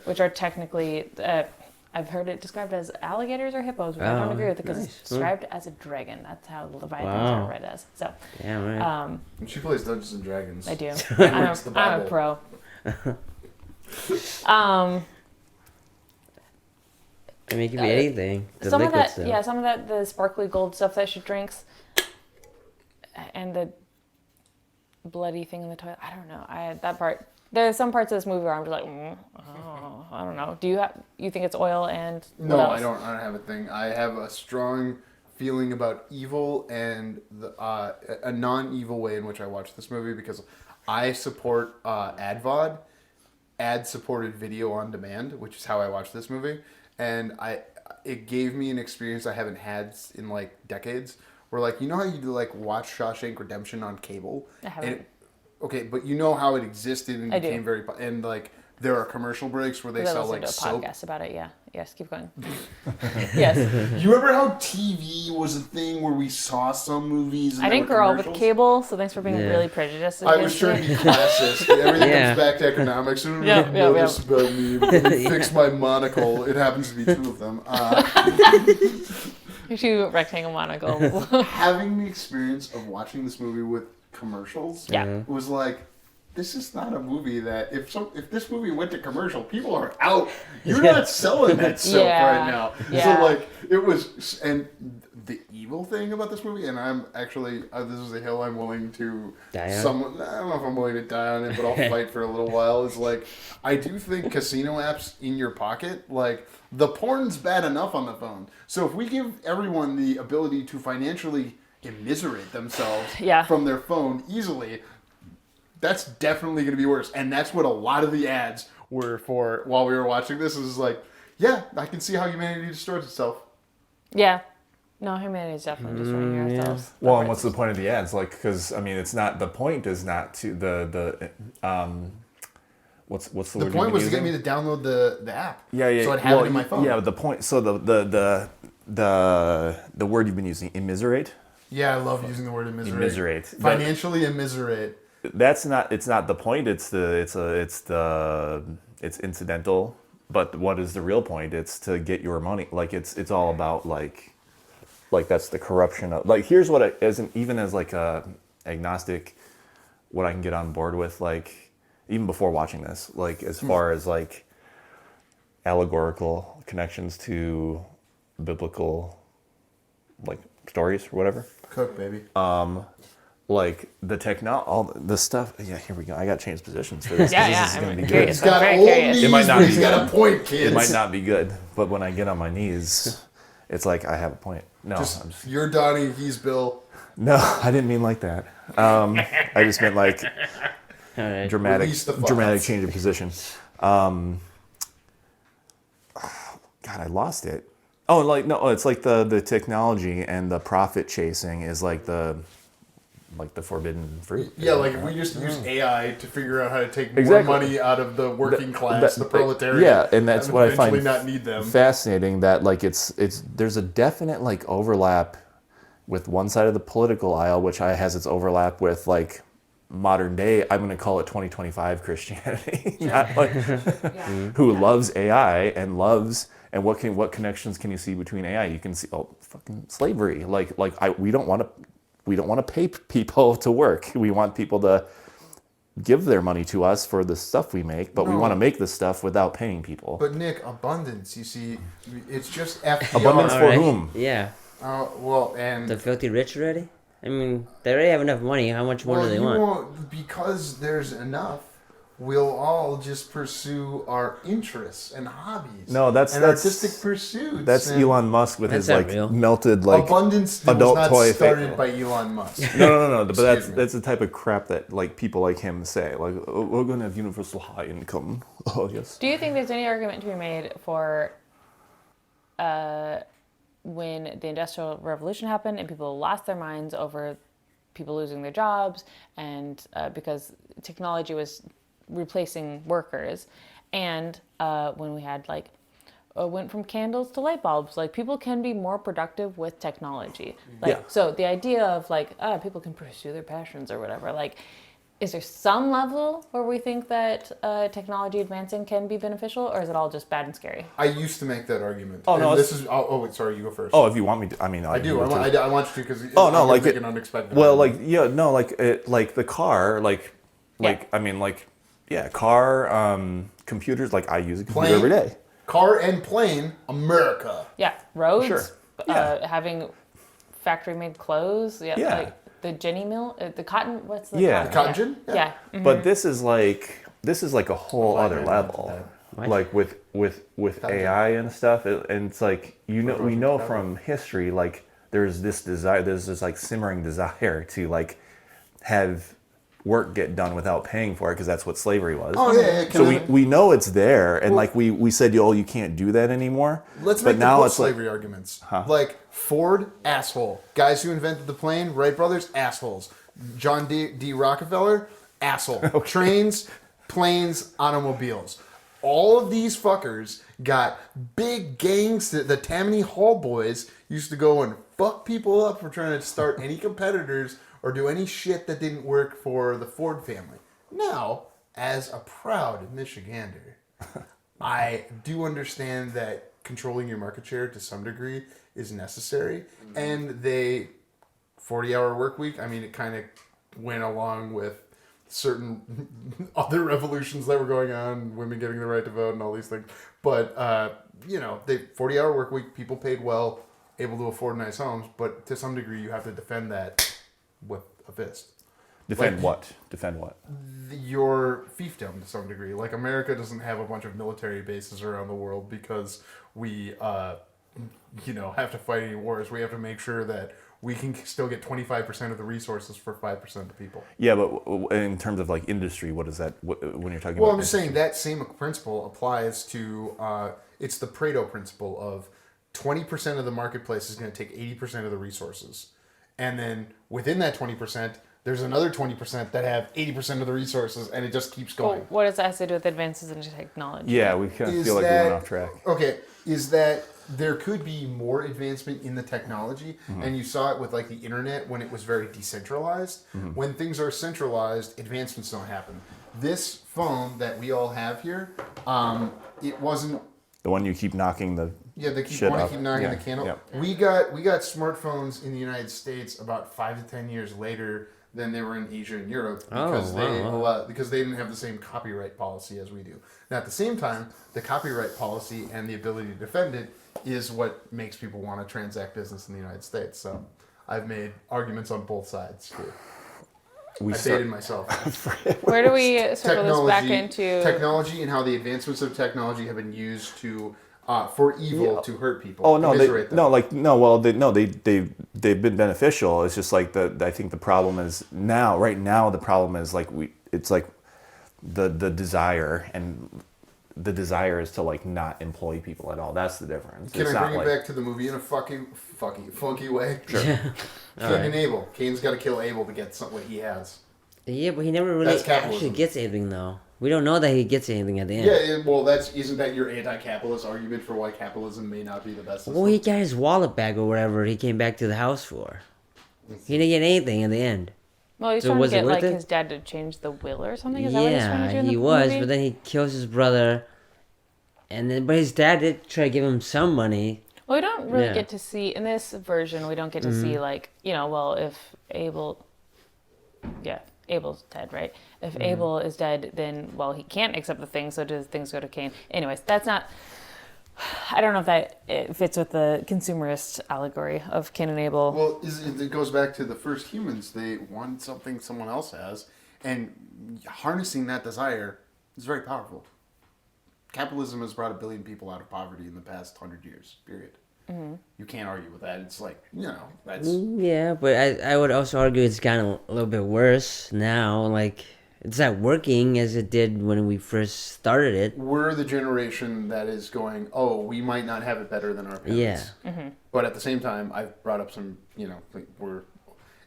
which are technically, I've heard it described as alligators or hippos, which I don't agree with because it's described as a dragon. That's how leviathans are read as. So,
Yeah, right.
And she plays Dungeons and Dragons.
I do.
Reads the
I'm a
Bible.
pro.
I mean, it could be anything. The
Some of
liquid
that,
stuff.
some of that, the sparkly gold stuff that she drinks, and the bloody thing in the toilet. I don't know. That part. There's some parts of this movie where I'm just like, I don't know. Do you think it's oil and what
No,
else?
I don't have a thing. I have a strong feeling about evil and a non-evil way in which I watch this movie because I support AdVod, ad-supported video on demand, which is how I watch this movie. And it gave me an experience I haven't had in like decades. Where like you know how you like watch Shawshank Redemption on cable?
I haven't.
Okay, but you know how it existed and
I do.
became very and like there are commercial breaks where they
I
sell
listened
like
to a
soap.
podcast about it. Yeah. Yes. Keep going. Yes.
You remember how TV was a thing where we saw some movies? And
I
there
didn't
were
grow up with
commercials?
cable, so thanks for being
Yeah.
really prejudiced.
I was
against
trying to
me.
be classist. Everything
Yeah.
comes back to economics. I don't
Yeah,
know
yeah.
this about me. But let me fix my monocle. It happens to be two of them.
Two rectangle monocles.
Having the experience of watching this movie with commercials
Yeah.
was like, this is not a movie that if this movie went to commercial, people are out. You're not selling that soap
Yeah.
right now.
Yeah.
So like it was, and the evil thing about this movie, and I'm actually this is a hill I'm willing to
Die on?
I don't know if I'm willing to die on it, but I'll fight for a little while. Is like I do think casino apps in your pocket, like the porn's bad enough on the phone. So if we give everyone the ability to financially immiserate themselves
Yeah.
from their phone easily, that's definitely going to be worse. And that's what a lot of the ads were for while we were watching this. Is like, yeah, I can see how humanity destroys itself.
Yeah. No, humanity is definitely destroying ourselves.
Well, and what's the point of the ads? Like, because I mean, it's not the point is not to what's the
The
word
point
you've
was
been
to get me
using?
to download the app.
Yeah.
So I'd have it in my phone.
Yeah, the point. So the word you've been using, immiserate.
Yeah, I love using the word immiserate.
Immiserate.
Financially immiserate.
That's not. It's not the point. It's incidental. But what is the real point? It's to get your money. Like it's all about like that's the corruption of like. Here's what even as like a agnostic, what I can get on board with. Like even before watching this, like as far as like allegorical connections to biblical like stories or whatever.
Cook, baby.
Like the all the stuff. Yeah, here we go. I got to change positions for this. 'cause
Yeah,
this
yeah.
is going to be
I'm
good.
He's
curious.
got
very
old
curious.
knees,
It might not
but
be
he's got
good.
a point, kids.
It might not be good, but when I get on my knees, it's like I have a point. No, I'm just,
You're Donnie, he's Bill.
no, I didn't mean like that. I just meant like
All right.
dramatic
Release the files.
change of position. God, I lost it. Oh, like no, it's like the technology and the profit chasing is like the like the forbidden fruit.
Yeah, like if we just use AI to figure out how to take more
Exactly.
money out of the working class, the proletariat.
Yeah, and that's what I find
eventually not need them.
fascinating. That like it's there's a definite like overlap with one side of the political aisle, which has its overlap with like modern day. I'm going to call it 2025 Christianity, not like who loves AI and loves. And what connections can you see between AI? You can see fucking slavery. We don't want to pay people to work. We want people to give their money to us for the stuff we make, but we want to make the stuff without paying people.
But Nick, abundance. You see, it's just FDR.
Abundance for whom?
Yeah.
Well, and
The filthy rich already? I mean, they already have enough money. How much more do they want?
Because there's enough. We'll all just pursue our interests and hobbies.
No, that's
artistic pursuits.
That's Elon Musk with his like
real.
melted like
abundance that
adult
was not
toy
started by Elon Musk.
No. But
Excuse me.
that's the type of crap that like people like him say. Like, oh, we're going to have universal high income. Oh yes.
Do you think there's any argument to be made for when the Industrial Revolution happened and people lost their minds over people losing their jobs and because technology was replacing workers, and when we had like went from candles to light bulbs, like people can be more productive with technology. Like, so the idea of like people can pursue their passions or whatever, like is there some level where we think that technology advancing can be beneficial, or is it all just bad and scary?
I used to make that argument.
Oh, no,
this is. Wait, sorry, you go first.
Oh, if you want me to, I mean,
I do. I want you to because.
Oh no, like
an unexpected.
Well,
argument.
like like the car, I mean, car, computers. Like I use a computer every day.
Car and plane, America.
Yeah, roads.
Sure.
Having factory-made clothes. Yeah.
Yeah.
Like the Jenny mill, the cotton. What's the
Yeah.
cotton?
Cotton gin?
Yeah. Mhm.
But this is like a whole other level.
What?
Like with AI and stuff, and it's like we know from history, like there's this like simmering desire to like have work get done without paying for it, because that's what slavery was.
Oh yeah.
So we know it's there, and like we said, you can't do that anymore.
Let's
but
make
now
the
it's like,
slavery arguments. Like Ford, asshole. Guys who invented the plane, Wright brothers, assholes. John D. Rockefeller, asshole. Okay. Trains, planes, automobiles. All of these fuckers got big gangs. The Tammany Hall boys used to go and fuck people up for trying to start any competitors or do any shit that didn't work for the Ford family. Now, as a proud Michigander, I do understand that controlling your market share to some degree is necessary. And 40-hour work week, I mean, it kind of went along with certain other revolutions that were going on, women getting the right to vote and all these things. But, the 40-hour work week, people paid well, able to afford nice homes, but to some degree you have to defend that with a fist.
defend what?
Your fiefdom to some degree. Like America doesn't have a bunch of military bases around the world because we, have to fight any wars. We have to make sure that we can still get 25% of the resources for 5% of the people.
Yeah, but in terms of like industry, what is that? When you're talking
Well,
about?
I'm just saying that same principle applies to. It's the Pareto principle of 20% of the marketplace is going to take 80% of the resources, and then within that 20%, there's another 20% that have 80% of the resources, and it just keeps going.
Well, what does that have to do with advances in technology?
Yeah, we kind of feel like we went off track.
Okay, is that there could be more advancement in the technology, and you saw it with like the internet when it was very decentralized. When things are centralized, advancements don't happen. This phone that we all have here, it wasn't.
The one you keep knocking the
Keep knocking the candle. Yeah. We got smartphones in the United States about 5 to 10 years later than they were in Asia and Europe because they didn't have the same copyright policy as we do. Now at the same time, the copyright policy and the ability to defend it is what makes people want to transact business in the United States. So I've made arguments on both sides here. I dated myself.
Where do we circle this back into?
Technology and how the advancements of technology have been used to for evil to hurt people.
Oh no, they've been beneficial. It's just like I think the problem is right now the problem is like it's like the desire and the desire is to like not employ people at all. That's the difference.
Can
It's
I
not
bring
like,
it back to the movie in a fucking funky way?
Sure.
Cain and Abel. Cain's got to kill Abel to get what he has.
Yeah, but he never really
That's capitalism.
actually gets anything, though. We don't know that he gets anything at the end.
Yeah, well, isn't that your anti-capitalist argument for why capitalism may not be the best system?
Well, he got his wallet back or whatever he came back to the house for. He didn't get anything in the end.
Well, he's
So
trying to
was it
get
worth
like
it?
his dad to change the will or something. Is that what he's trying to do
Yeah,
in the
he was,
movie?
but then he kills his brother. But his dad did try to give him some money.
Well, we don't really
Yeah.
get to see in this version. We don't get to see like well, if Abel's dead, right? If Abel is dead, then he can't accept the thing. So does things go to Cain? Anyways, that's not. I don't know if it fits with the consumerist allegory of Cain and Abel.
Well, it goes back to the first humans. They want something someone else has, and harnessing that desire is very powerful. Capitalism has brought 1 billion people out of poverty in the past 100 years, period. Mm-hmm. You can't argue with that. It's like, that's...
Yeah, but I would also argue it's gotten a little bit worse now. Like, it's not working as it did when we first started it.
We're the generation that is going, we might not have it better than our parents.
Yeah.
Mm-hmm.
But at the same time, I've brought up some,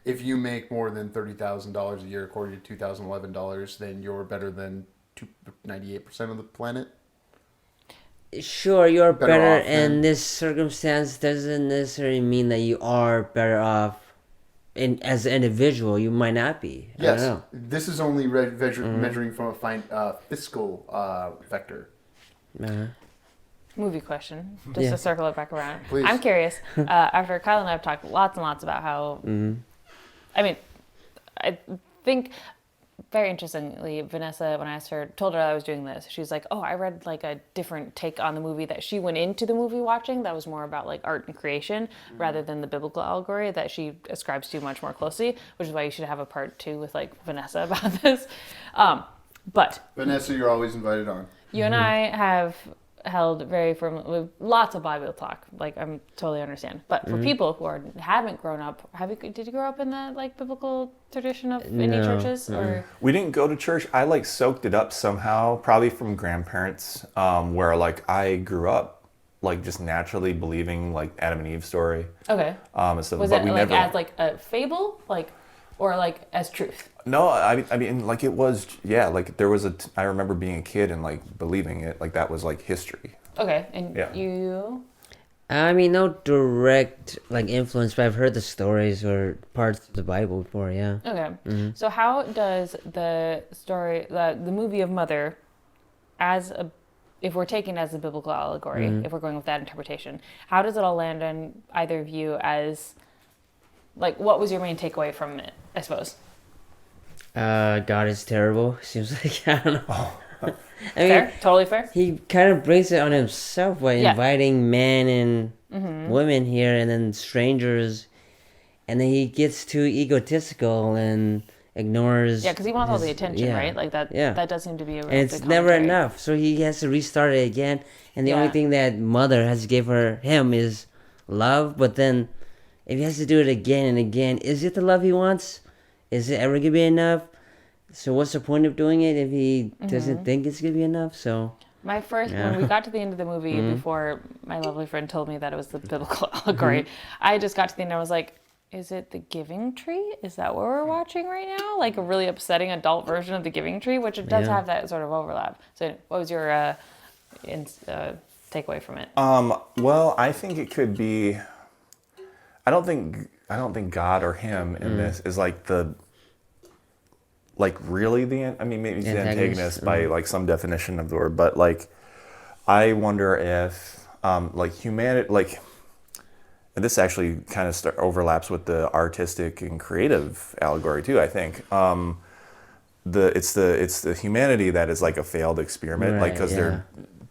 if you make more than $30,000 a year according to $2011, then you're better than 98% of the planet.
Sure, you're better
off
in
than-
this circumstance doesn't necessarily mean that you are better off as an individual. You might not be. I
Yes,
don't know.
this is only measuring from a fiscal vector.
Uh-huh.
Movie question, just
Yeah.
to circle it back around.
Please.
I'm curious. After Kyle and I have talked lots and lots about how, I mean, I think very interestingly, Vanessa, when I told her I was doing this, she's like, "Oh, I read like a different take on the movie that she went into the movie watching. That was more about like art and creation rather than the biblical allegory that she ascribes to much more closely." Which is why you should have a part 2 with like Vanessa about this. But
Vanessa, you're always invited on.
you and I have held very firmly with lots of Bible talk. Like I'm totally understand. But for people who haven't grown up, did you grow up in the like biblical tradition of any
No.
churches or?
We didn't go to church. I like soaked it up somehow, probably from grandparents, where like I grew up like just naturally believing like Adam and Eve story.
Okay.
And stuff,
Was
but
it
we
like
never.
as like a fable, or like as truth?
No, I mean, like it was, yeah, like there was I remember being a kid and like believing it, like that was like history.
Okay, and
Yeah.
you?
I mean, no direct like influence, but I've heard the stories or parts of the Bible before. Yeah.
Okay. So how does the story, the movie of Mother, if we're taking it as a biblical allegory, if we're going with that interpretation, how does it all land on either of you as, like, what was your main takeaway from it, I suppose?
God is terrible. Seems like I don't know. I mean,
Fair? Totally fair?
he kind of brings it on himself by
Yeah.
inviting men and women here, and then strangers, and then he gets too egotistical and ignores.
Yeah, because he wants all the attention,
yeah.
right? Like that.
Yeah.
That does seem to be a real
And it's
big
never
commentary.
enough, so he has to restart it again. And the only
Yeah.
thing that mother has to give him is love. But then, if he has to do it again and again, is it the love he wants? Is it ever gonna be enough? So what's the point of doing it if he doesn't think it's gonna be enough? So
My first,
Yeah.
when we got to the end of the movie, before my lovely friend told me that it was the biblical allegory, I just got to the end and I was like, is it the Giving Tree? Is that what we're watching right now? Like a really upsetting adult version of the Giving Tree, which it does
Yeah.
have that sort of overlap. So what was your takeaway from it?
Well, I think it could be. I don't think God or him in this is like really I mean, maybe he's the antagonist by like some definition of the word, but like, I wonder if like humanity, like, and this actually kind of overlaps with the artistic and creative allegory too. I think it's the humanity that is like a failed experiment, like because they're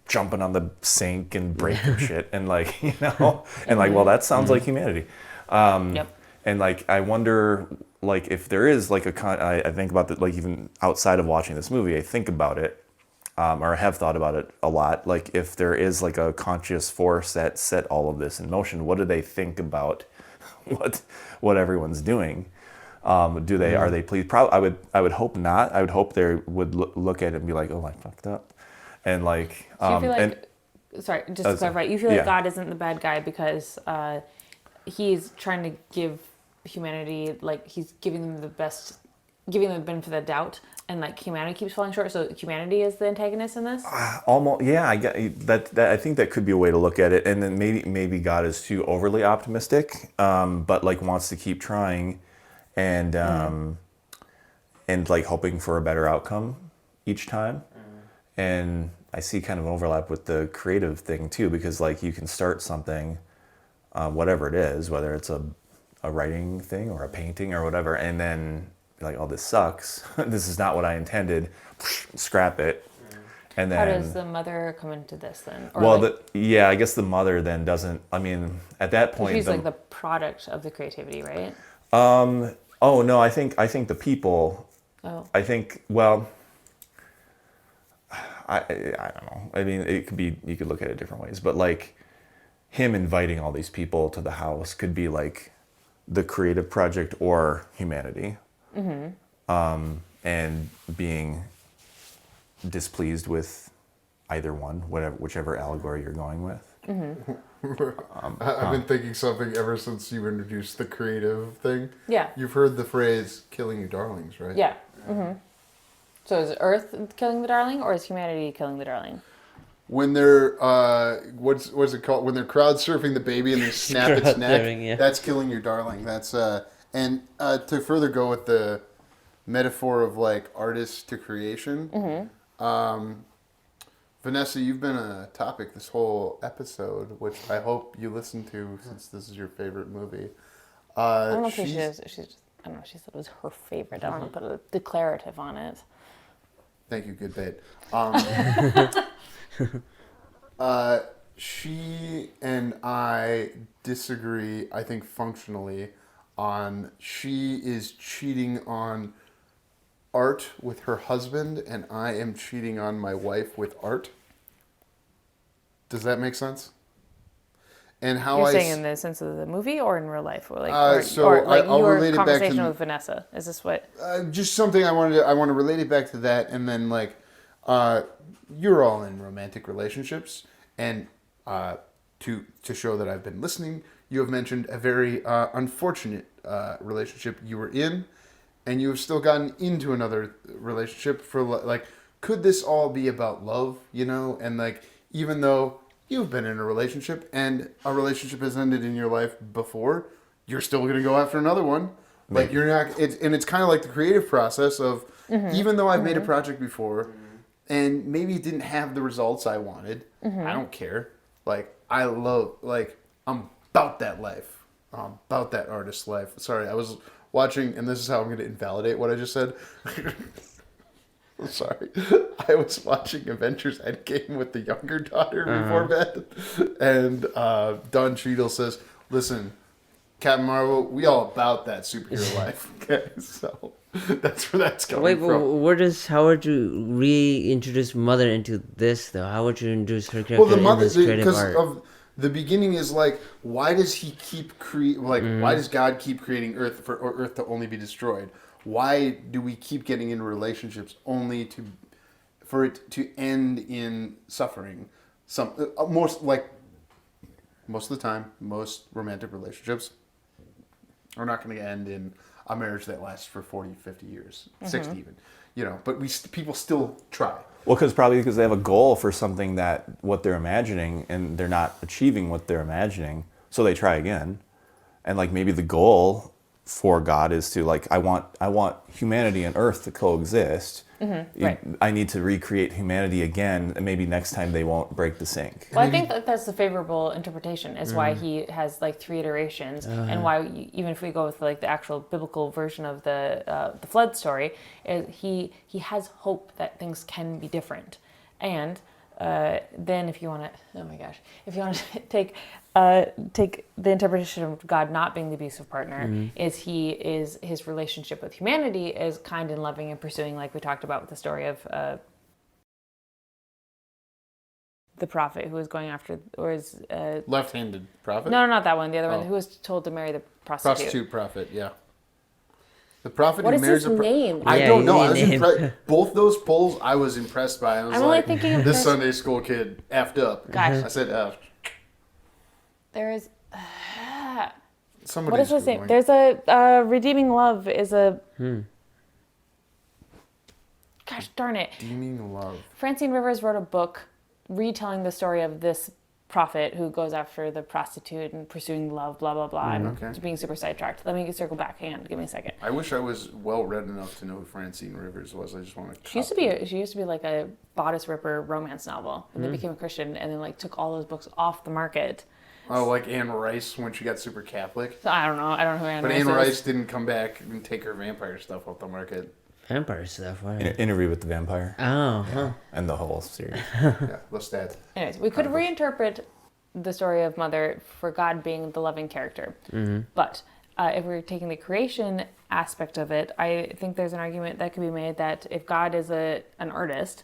jumping on the sink and breaking shit, and like and like, well, that sounds like humanity.
Yep.
And like, I wonder, like, if there is like I think about that, like even outside of watching this movie, I think about it, or have thought about it a lot. Like, if there is like a conscious force that set all of this in motion, what do they think about what everyone's doing? Do they are they pleased? I would hope not. I would hope they would look at it and be like, oh, I fucked up, And like,
So you feel like, sorry, just to clarify, you feel like
yeah.
God isn't the bad guy because he's trying to give humanity, like he's giving them the benefit of the doubt, and like humanity keeps falling short. So humanity is the antagonist in this.
Almost, yeah. I get that. I think that could be a way to look at it. And then maybe God is too overly optimistic, but like wants to keep trying, and like hoping for a better outcome each time. And I see kind of an overlap with the creative thing too, because like you can start something, whatever it is, whether it's a writing thing or a painting or whatever, and then be like, oh, this sucks. This is not what I intended. Scrap it. And then
How does the mother come into this then? Or
well,
like,
I guess the mother then doesn't. I mean, at that point,
she's like the product of the creativity, right?
Oh no, I think the people.
Oh.
I think well. I don't know. I mean, it could be, you could look at it different ways, but like him inviting all these people to the house could be like the creative project or humanity, and being displeased with either one, whichever allegory you're going with.
I've been thinking something ever since you introduced the creative thing.
Yeah.
You've heard the phrase "killing your darlings," right?
Yeah. So is Earth killing the darling, or is humanity killing the darling?
When they're what's it called? When they're crowd surfing the baby and they snap its neck,
Yeah.
that's killing your darling. That's and to further go with the metaphor of like artist to creation. Vanessa, you've been a topic this whole episode, which I hope you listen to since this is your favorite movie.
I don't know if she is. I don't know. She said it was her favorite. I don't want to put a declarative on it.
Thank you, good bait. She and I disagree, I think, functionally on she is cheating on art with her husband and I am cheating on my wife with art. Does that make sense? And how
You're saying in the sense of the movie or in real life, or like,
I'll
your
relate it back
conversation
to
with Vanessa. Is this what?
just something I want to relate it back to that, and then like, you're all in romantic relationships, and to show that I've been listening, you have mentioned a very unfortunate relationship you were in, and you have still gotten into another relationship for like, could this all be about love? You know, and like, even though you've been in a relationship and a relationship has ended in your life before, you're still going to go after another one. Like you're not, it's kind of like the creative process of, even though I've made a project before and maybe it didn't have the results I wanted, I don't care. Like I love, like I'm about that life. I'm about that artist life. Sorry, I was watching, and this is how I'm going to invalidate what I just said. I'm sorry. I was watching Avengers Endgame with the younger daughter before bed, and Don Cheadle says, "Listen, Captain Marvel, we all about that superhero life." Okay, so that's where that's coming from.
How would you reintroduce Mother into this though? How would you introduce her character
Well, the mother,
in this creative
because
art?
of the beginning is like, why does he keep why does God keep creating Earth for Earth to only be destroyed? Why do we keep getting into relationships only for it to end in suffering? Most of the time, most romantic relationships are not going to end in a marriage that lasts for 40, 50 years, 60 even. You know, but people still try.
Well, because they have a goal for something what they're imagining, and they're not achieving what they're imagining, so they try again. And like maybe the goal for God is to like, I want humanity and Earth to coexist.
Right.
I need to recreate humanity again, and maybe next time they won't break the sink.
Well, I think that's the favorable interpretation. Is why he has like 3 iterations, and why even if we go with like the actual biblical version of the flood story, he has hope that things can be different, and then if you want to take the interpretation of God not being the abusive partner, is his relationship with humanity is kind and loving and pursuing, like we talked about with the story of the prophet who was going after, or is
Left-handed prophet?
no, not that one. The other one who was told to marry the prostitute.
Prostitute prophet, yeah. The prophet
What
who
is
marries
his name?
I
Yeah,
don't know.
you
I was
need a name.
impressed. Both those polls, I was impressed by. I was
I'm only
like,
thinking of
this
Chris-
Sunday school kid effed up.
Gosh.
I said effed.
There is.
Somebody's
What is his name?
Googling.
There's a Redeeming Love is a. Gosh darn it.
Redeeming Love.
Francine Rivers wrote a book retelling the story of this prophet who goes after the prostitute and pursuing love, blah, blah, blah. I'm
Okay.
being super sidetracked. Let me circle back. Hang on. Give me a second.
I wish I was well read enough to know who Francine Rivers was. I just want to.
She used to be like a bodice ripper romance novel, and then became a Christian, and then like took all those books off the market.
Oh, like Anne Rice when she got super Catholic.
So I don't know. I don't know who Anne
But
Rice
Anne
is.
Rice didn't come back and take her vampire stuff off the market.
Vampire stuff. What?
Interview with the Vampire
Oh, huh.
and the whole series.
Yeah, Lestat.
Anyways, we could reinterpret the story of Mother for God being the loving character. But if we're taking the creation aspect of it, I think there's an argument that could be made that if God is an artist,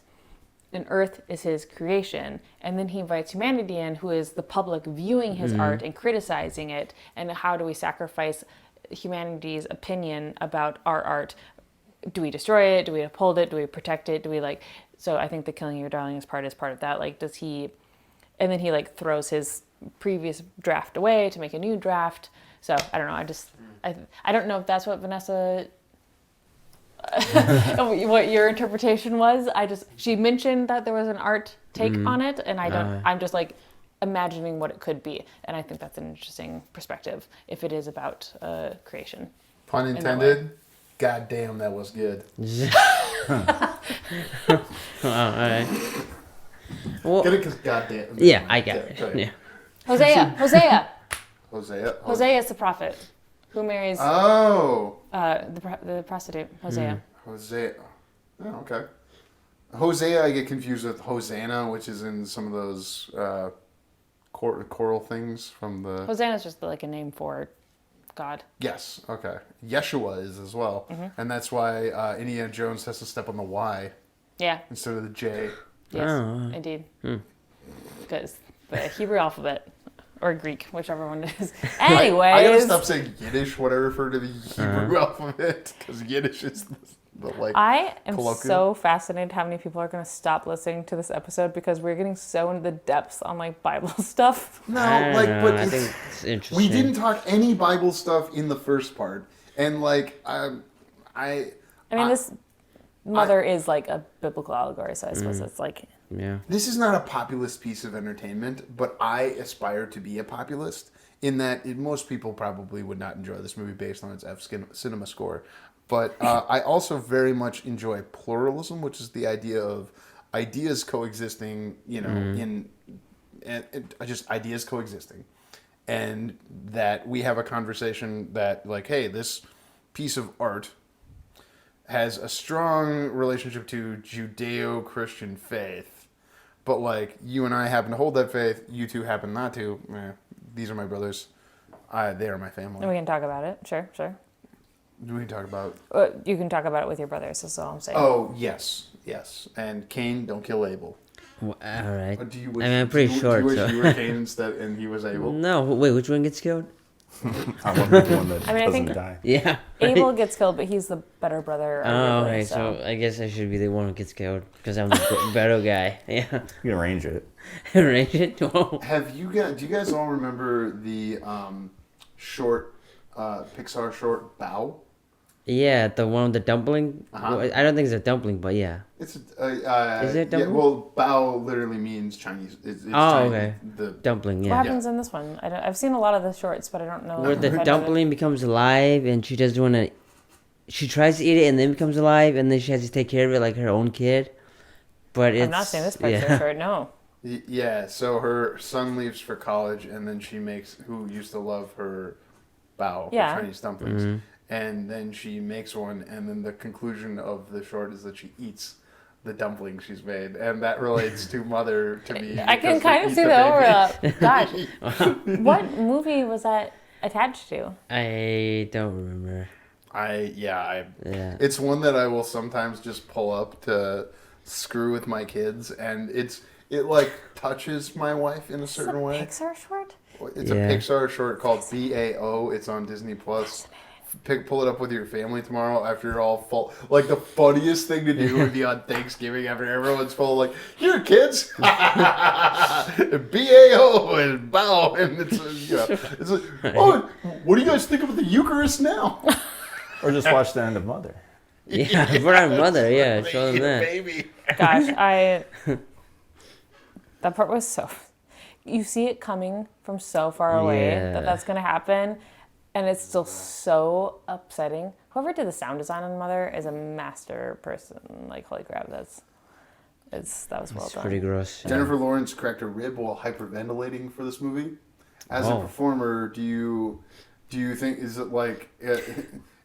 and Earth is his creation, and then he invites humanity in, who is the public viewing his art and criticizing it, and how do we sacrifice humanity's opinion about our art? Do we destroy it? Do we uphold it? Do we protect it? Do we like? So I think the killing your darling is part of that. Like, does he? And then he like throws his previous draft away to make a new draft. So I don't know. I don't know if that's what Vanessa. What your interpretation was. She mentioned that there was an art take on it, and I'm just like imagining what it could be, and I think that's an interesting perspective if it is about creation.
Pun intended. God damn, that was good.
Wow, all right. Well,
Get it? Because goddamn.
yeah, I got it.
Okay.
Yeah.
Hosea.
Hosea is the prophet who marries
Oh.
the prostitute, Hosea.
Hosea. Oh, okay. Hosea, I get confused with Hosanna, which is in some of those choral things from the.
Hosanna is just like a name for God.
Yes. Okay. Yeshua is as well, and that's why Indiana Jones has to step on the Y
Yeah.
instead of the J.
Yes,
Oh.
indeed. Because the Hebrew alphabet, or Greek, whichever one it is. Anyways.
I gotta stop saying Yiddish when I refer to the Hebrew alphabet, because Yiddish is the like.
I am
colloquial.
so fascinated how many people are going to stop listening to this episode because we're getting so into the depths on like Bible stuff.
No,
I don't
like,
know,
but
I
it's,
think it's interesting.
we didn't talk any Bible stuff in the first part, and like I
mean, this Mother is like a biblical allegory, so I suppose it's like.
Yeah.
This is not a populist piece of entertainment, but I aspire to be a populist in that most people probably would not enjoy this movie based on its cinema score. But I also very much enjoy pluralism, which is the idea of ideas coexisting, in just ideas coexisting. And that we have a conversation that, like, hey, this piece of art has a strong relationship to Judeo-Christian faith. But, like, you and I happen to hold that faith. You two happen not to. These are my brothers. They are my family.
And we can talk about it. Sure.
We can talk about...
You can talk about it with your brothers, that's all I'm saying.
Oh, yes. And Cain, don't kill Abel.
Well, all right.
Do you
I mean, I'm pretty short,
Do you wish
so.
you were Cain instead and he was Abel?
No, wait, which one gets killed?
I want to be the one that
I mean, I
doesn't
think-
die.
Yeah.
Abel gets killed, but he's the better brother.
Oh,
arguably,
okay, so I guess I should be the one who gets killed because I'm the better guy. Yeah.
You can arrange it.
Arrange it? Whoa.
Do you guys all remember the short, Pixar short, Bao?
Yeah, the one with the dumpling.
Uh-huh.
Well, I don't think it's a dumpling, but yeah.
It's
Is it
yeah,
dumpling?
well, Bao literally means Chinese. It's
Oh,
Chinese.
okay.
The
Dumpling,
What
yeah.
happens in this one? I've seen a lot of the shorts, but I don't know.
Where
if I
the
know
dumpling becomes alive and she doesn't want to. She tries to eat it and then becomes alive and then she has to take care of it like her own kid. But
it.
it's.
I'm not saying this part's
yeah.
so short. No.
Yeah, so her son leaves for college, and then she makes who used to love her Bao,
Yeah.
her Chinese dumplings, and then she makes one, and then the conclusion of the short is that she eats the dumpling she's made, and that relates to Mother to me.
I can
because
kind
they
of
eat
see
the
the
baby.
overlap. Gosh. What movie was that attached to?
I don't remember.
Yeah.
Yeah.
It's one that I will sometimes just pull up to screw with my kids, and it like touches my wife in a certain
Is it
way.
Pixar short?
It's
Yeah.
a Pixar short called BAO. It's on Disney Plus. pull it up with your family tomorrow after you're all full. Like the funniest thing to do would be on Thanksgiving after everyone's full. Like, here, kids, B-A-O and bow, and it's like, oh, what do you guys think of the Eucharist now?
Or just watch the end of Mother.
Yeah, for our mother, yeah, show them that.
Baby.
Gosh, that part was so. You see it coming from so far away
Yeah.
that's going to happen, and it's still so upsetting. Whoever did the sound design on Mother is a master person. Like, holy crap, that was well
It's
done.
pretty gross. Yeah.
Jennifer Lawrence cracked a rib while hyperventilating for this movie. As a performer, do you think, is it like,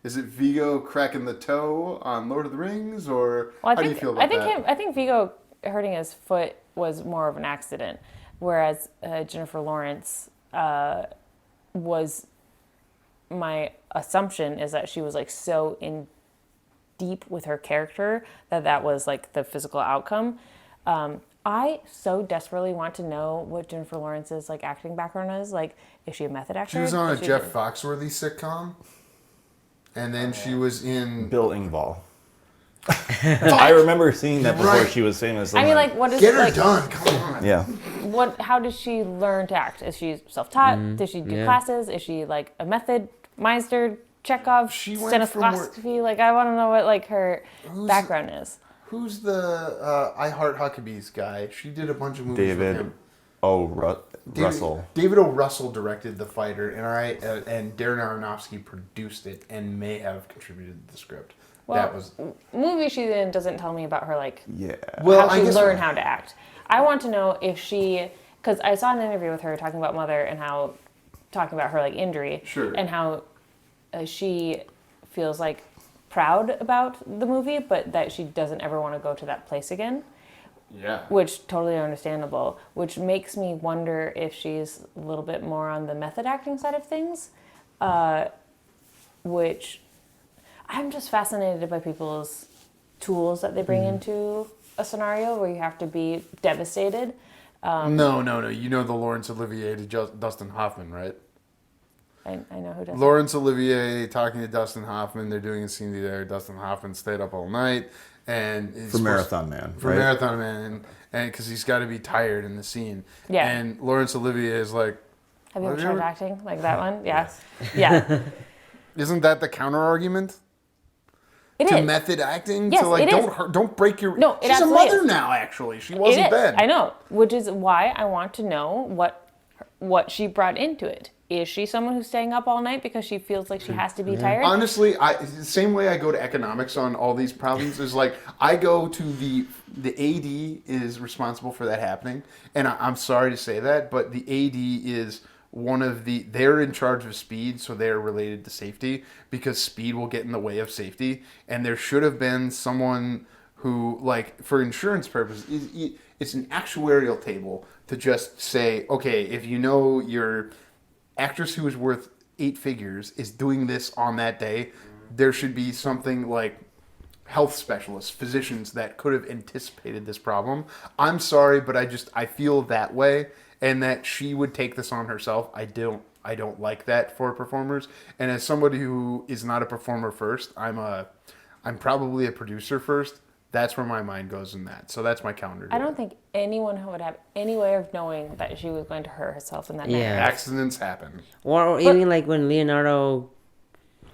is it Vigo cracking the toe on Lord of the Rings, or how do you feel about that?
I think Vigo hurting his foot was more of an accident, whereas Jennifer Lawrence was. My assumption is that she was like so in deep with her character that was like the physical outcome. I so desperately want to know what Jennifer Lawrence's like acting background is. Like, is she a method actor?
She was on a Jeff Foxworthy sitcom, and then she was in
Bill Engvall. I remember seeing that before she was famous.
I mean, like, what is
Get her
like,
done. Come on.
Yeah.
How does she learn to act? Is she self-taught? Does she do classes? Is she like a method Meister, Chekhov,
She went from
Stanislavski? Like, I want to know what like her background is.
Who's the I Heart Huckabees guy? She did a bunch of movies with
David
him.
Russell.
David O. Russell directed The Fighter, and Darren Aronofsky produced it and may have contributed to the script.
Well,
that was
movie she's in doesn't tell me about her like
well,
how she learned how to act. I want to know if she, because I saw an interview with her talking about Mother and how talking about her like injury, and how she feels like proud about the movie, but that she doesn't ever want to go to that place again.
Yeah.
Which totally understandable. Which makes me wonder if she's a little bit more on the method acting side of things, which I'm just fascinated by people's tools that they bring into a scenario where you have to be devastated.
No. You know the Laurence Olivier to Dustin Hoffman, right?
I know who does.
Laurence Olivier talking to Dustin Hoffman. They're doing a scene together. Dustin Hoffman stayed up all night and
For Marathon Man.
For Marathon Man, and because he's got to be tired in the scene.
Yeah.
And Laurence Olivier is like,
Have you ever tried acting like that one? Yeah. Yeah.
Isn't that the counter argument?
It
to
is.
method acting?
Yes,
to like,
it is.
don't break your...
No, it
She's a
absolutely
mother
is.
now, actually. She
It
wasn't
is.
then.
I know, which is why I want to know what she brought into it. Is she someone who's staying up all night because she feels like she has to be tired?
Honestly, the same way I go to economics on all these problems is like I go to the AD is responsible for that happening, and I'm sorry to say that, but the AD is they're in charge of speed, so they're related to safety because speed will get in the way of safety, and there should have been someone who, like, for insurance purposes, it's an actuarial table to just say, okay, if you know your actress who is worth 8 figures is doing this on that day, there should be something like health specialists, physicians that could have anticipated this problem. I'm sorry, but I feel that way, and that she would take this on herself. I don't like that for performers. And as somebody who is not a performer first, I'm probably a producer first. That's where my mind goes in that. So that's my counter to
I don't think anyone would have any way of knowing that she was going to hurt herself in that manner.
Accidents happen.
Or even like when Leonardo,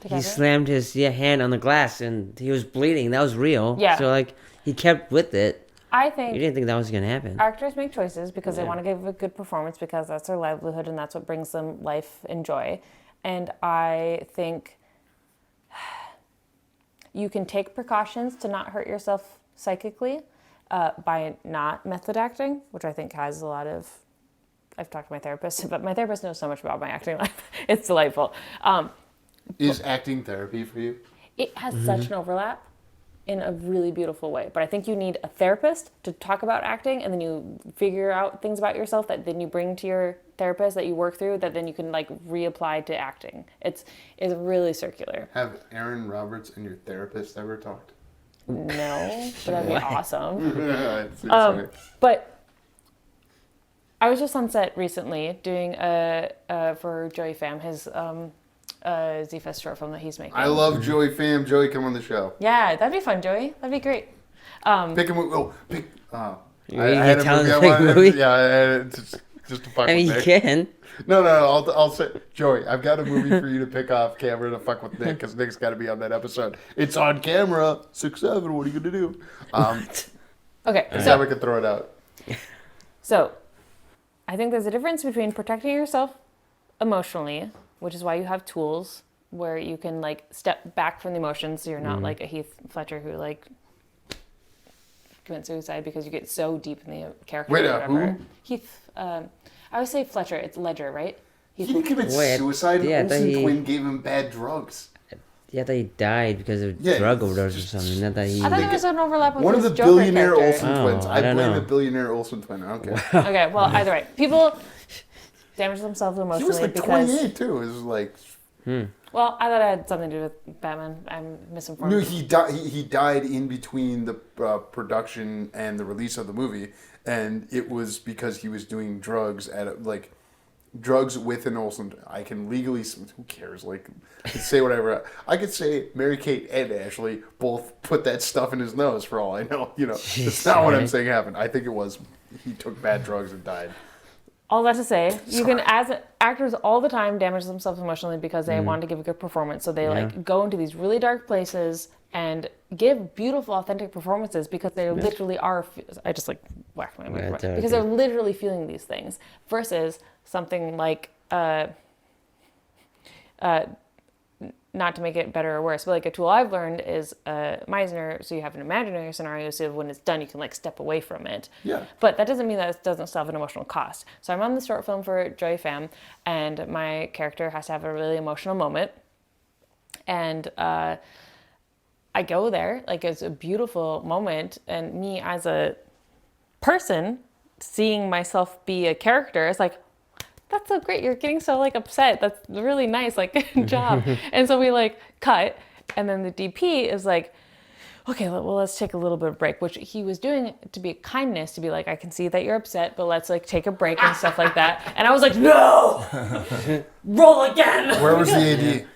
he
DiCaprio?
slammed his hand on the glass and he was bleeding. That was real.
Yeah.
So like he kept with it.
I
You
think
didn't think that was gonna happen.
actors make choices because they want to give a good performance because that's their livelihood and that's what brings them life and joy. And I think you can take precautions to not hurt yourself psychically by not method acting, which I think has a lot of... I've talked to my therapist, but my therapist knows so much about my acting life. It's delightful.
Is acting therapy for you?
It has such an overlap in a really beautiful way. But I think you need a therapist to talk about acting, and then you figure out things about yourself that then you bring to your therapist that you work through that then you can like reapply to acting. It's really circular.
Have Aaron Roberts and your therapist ever talked?
No, but that'd be awesome.
It's funny.
But I was just on set recently doing for Joey Pham his Z-Fest short film that he's making.
I love Joey Pham. Joey, come on the show.
Yeah, that'd be fun, Joey. That'd be great.
Pick a movie. Oh, pick.
You
I
can
had a
tell
movie I
us a
wanted.
movie?
Yeah, I had it just to fuck
I mean,
with
you
Nick.
can.
No, I'll say, Joey, I've got a movie for you to pick off camera to fuck with Nick, because Nick's got to be on that episode. It's on camera. 6'7". What are you gonna do?
Okay,
So
so
we can throw it out.
I think there's a difference between protecting yourself emotionally, which is why you have tools where you can like step back from the emotions, so you're not like a Heath Ledger who like commit suicide because you get so deep in the character.
Wait,
or whatever.
who?
Heath. I always say Fletcher. It's Ledger, right?
He didn't commit suicide.
Yeah, I thought
Olsen
he-
Twin gave him bad drugs.
Yeah, I thought he died because of
Yeah,
drug overdose or something. Not that he.
I thought there was an overlap with
One of
his
the
Joker
billionaire
character.
Olsen twins.
Oh,
I
I don't
blame
know.
the billionaire Olsen twin. Okay.
Okay, well, either way, people damage themselves
He
emotionally
was like
because.
28 too. It was like.
Well, I thought it had something to do with Batman. I'm misinformed.
No, he died. He died in between the production and the release of the movie, and it was because he was doing drugs drugs with an Olsen. I can legally. Who cares? Like, I can say whatever. I could say Mary-Kate and Ashley both put that stuff in his nose for all I know. You know, that's not what I'm saying happened. I think it was he took bad drugs and died.
All that to say, you can, as actors all the time, damage themselves emotionally because they want to give a good performance. So they like go into these really dark places and give beautiful, authentic performances because they literally are. I just like whacked my mic because they're literally feeling these things. Versus something like, not to make it better or worse, but like a tool I've learned is Meisner. So you have an imaginary scenario, so when it's done, you can like step away from it.
Yeah.
But that doesn't mean that it doesn't still have an emotional cost. So I'm on the short film for Joey Pham, and my character has to have a really emotional moment. And I go there, like it's a beautiful moment, and me as a person seeing myself be a character is like, that's so great. You're getting so like upset. That's really nice. Like, good job. And so we like cut. And then the DP is like, okay, well, let's take a little bit of break, which he was doing to be a kindness, to be like, I can see that you're upset, but let's like take a break and stuff like that. And I was like, no, roll again.
Where was the AD?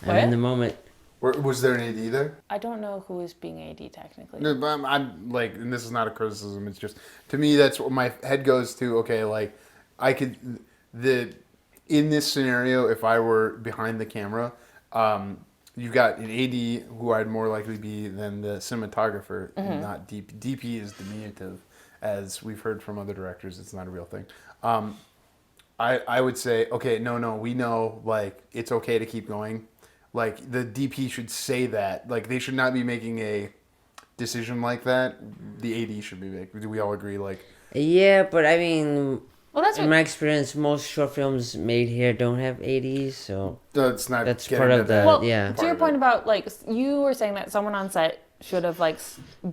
I'm in the moment.
Was there an AD there?
I don't know who is being AD technically.
No, but I'm like, and this is not a criticism. It's just, to me, that's what my head goes to. Okay, like, I could, in this scenario, if I were behind the camera, you've got an AD who I'd more likely be than the cinematographer, not DP. DP is diminutive, as we've heard from other directors. It's not a real thing. I would say, okay, no, we know, like, it's okay to keep going. Like, the DP should say that. Like, they should not be making a decision like that. The AD should be making. Do we all agree? Like,
Yeah, but I mean,
Well, that's
in my experience, most short films made here don't have ADs, so
that's not.
that's
getting
part
at
of the
that.
Well,
yeah.
to your point about like you were saying that someone on set should have like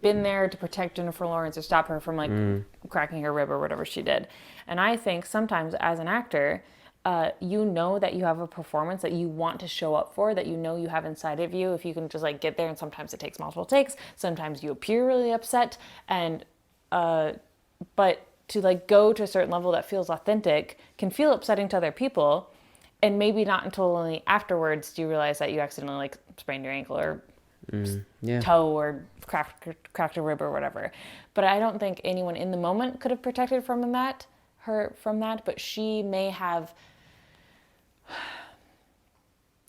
been there to protect Jennifer Lawrence or stop her from like cracking her rib or whatever she did. And I think sometimes as an actor, you know that you have a performance that you want to show up for, that you know you have inside of you. If you can just like get there, and sometimes it takes multiple takes. Sometimes you appear really upset, and but to like go to a certain level that feels authentic can feel upsetting to other people. And maybe not until only afterwards do you realize that you accidentally like sprained your ankle or toe or cracked a rib or whatever. But I don't think anyone in the moment could have protected her from that. But she may have.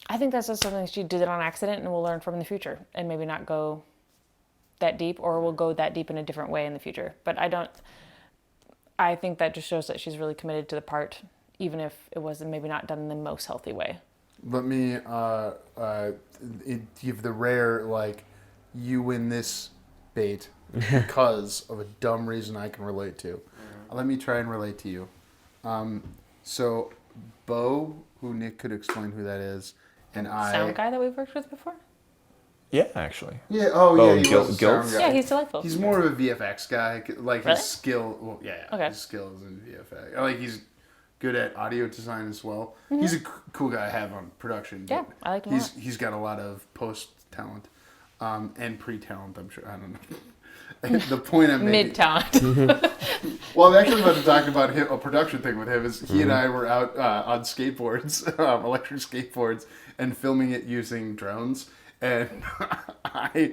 I think that's just something she did it on accident, and will learn from in the future, and maybe not go that deep, or will go that deep in a different way in the future. But I think that just shows that she's really committed to the part, even if it wasn't maybe not done in the most healthy way.
Let me give the rare, like, you win this bait because of a dumb reason I can relate to. Let me try and relate to you. So, Bo, who Nick could explain who that is, and I...
Sound guy that we've worked with before?
Yeah, actually.
Yeah, he was a sound guy.
Yeah, he's delightful.
He's more of a VFX guy. Like,
Really?
his skill... Well, yeah.
Okay.
His skills in VFX. Like, he's good at audio design as well. He's a cool guy to have on production.
Yeah,
but
I like him a lot.
He's got a lot of post talent and pre talent. I'm sure. I don't know. The point I'm making.
Mid-talent.
Well, I'm actually about to talk about a production thing with him. Is he and I were out on skateboards, electric skateboards, and filming it using drones. And I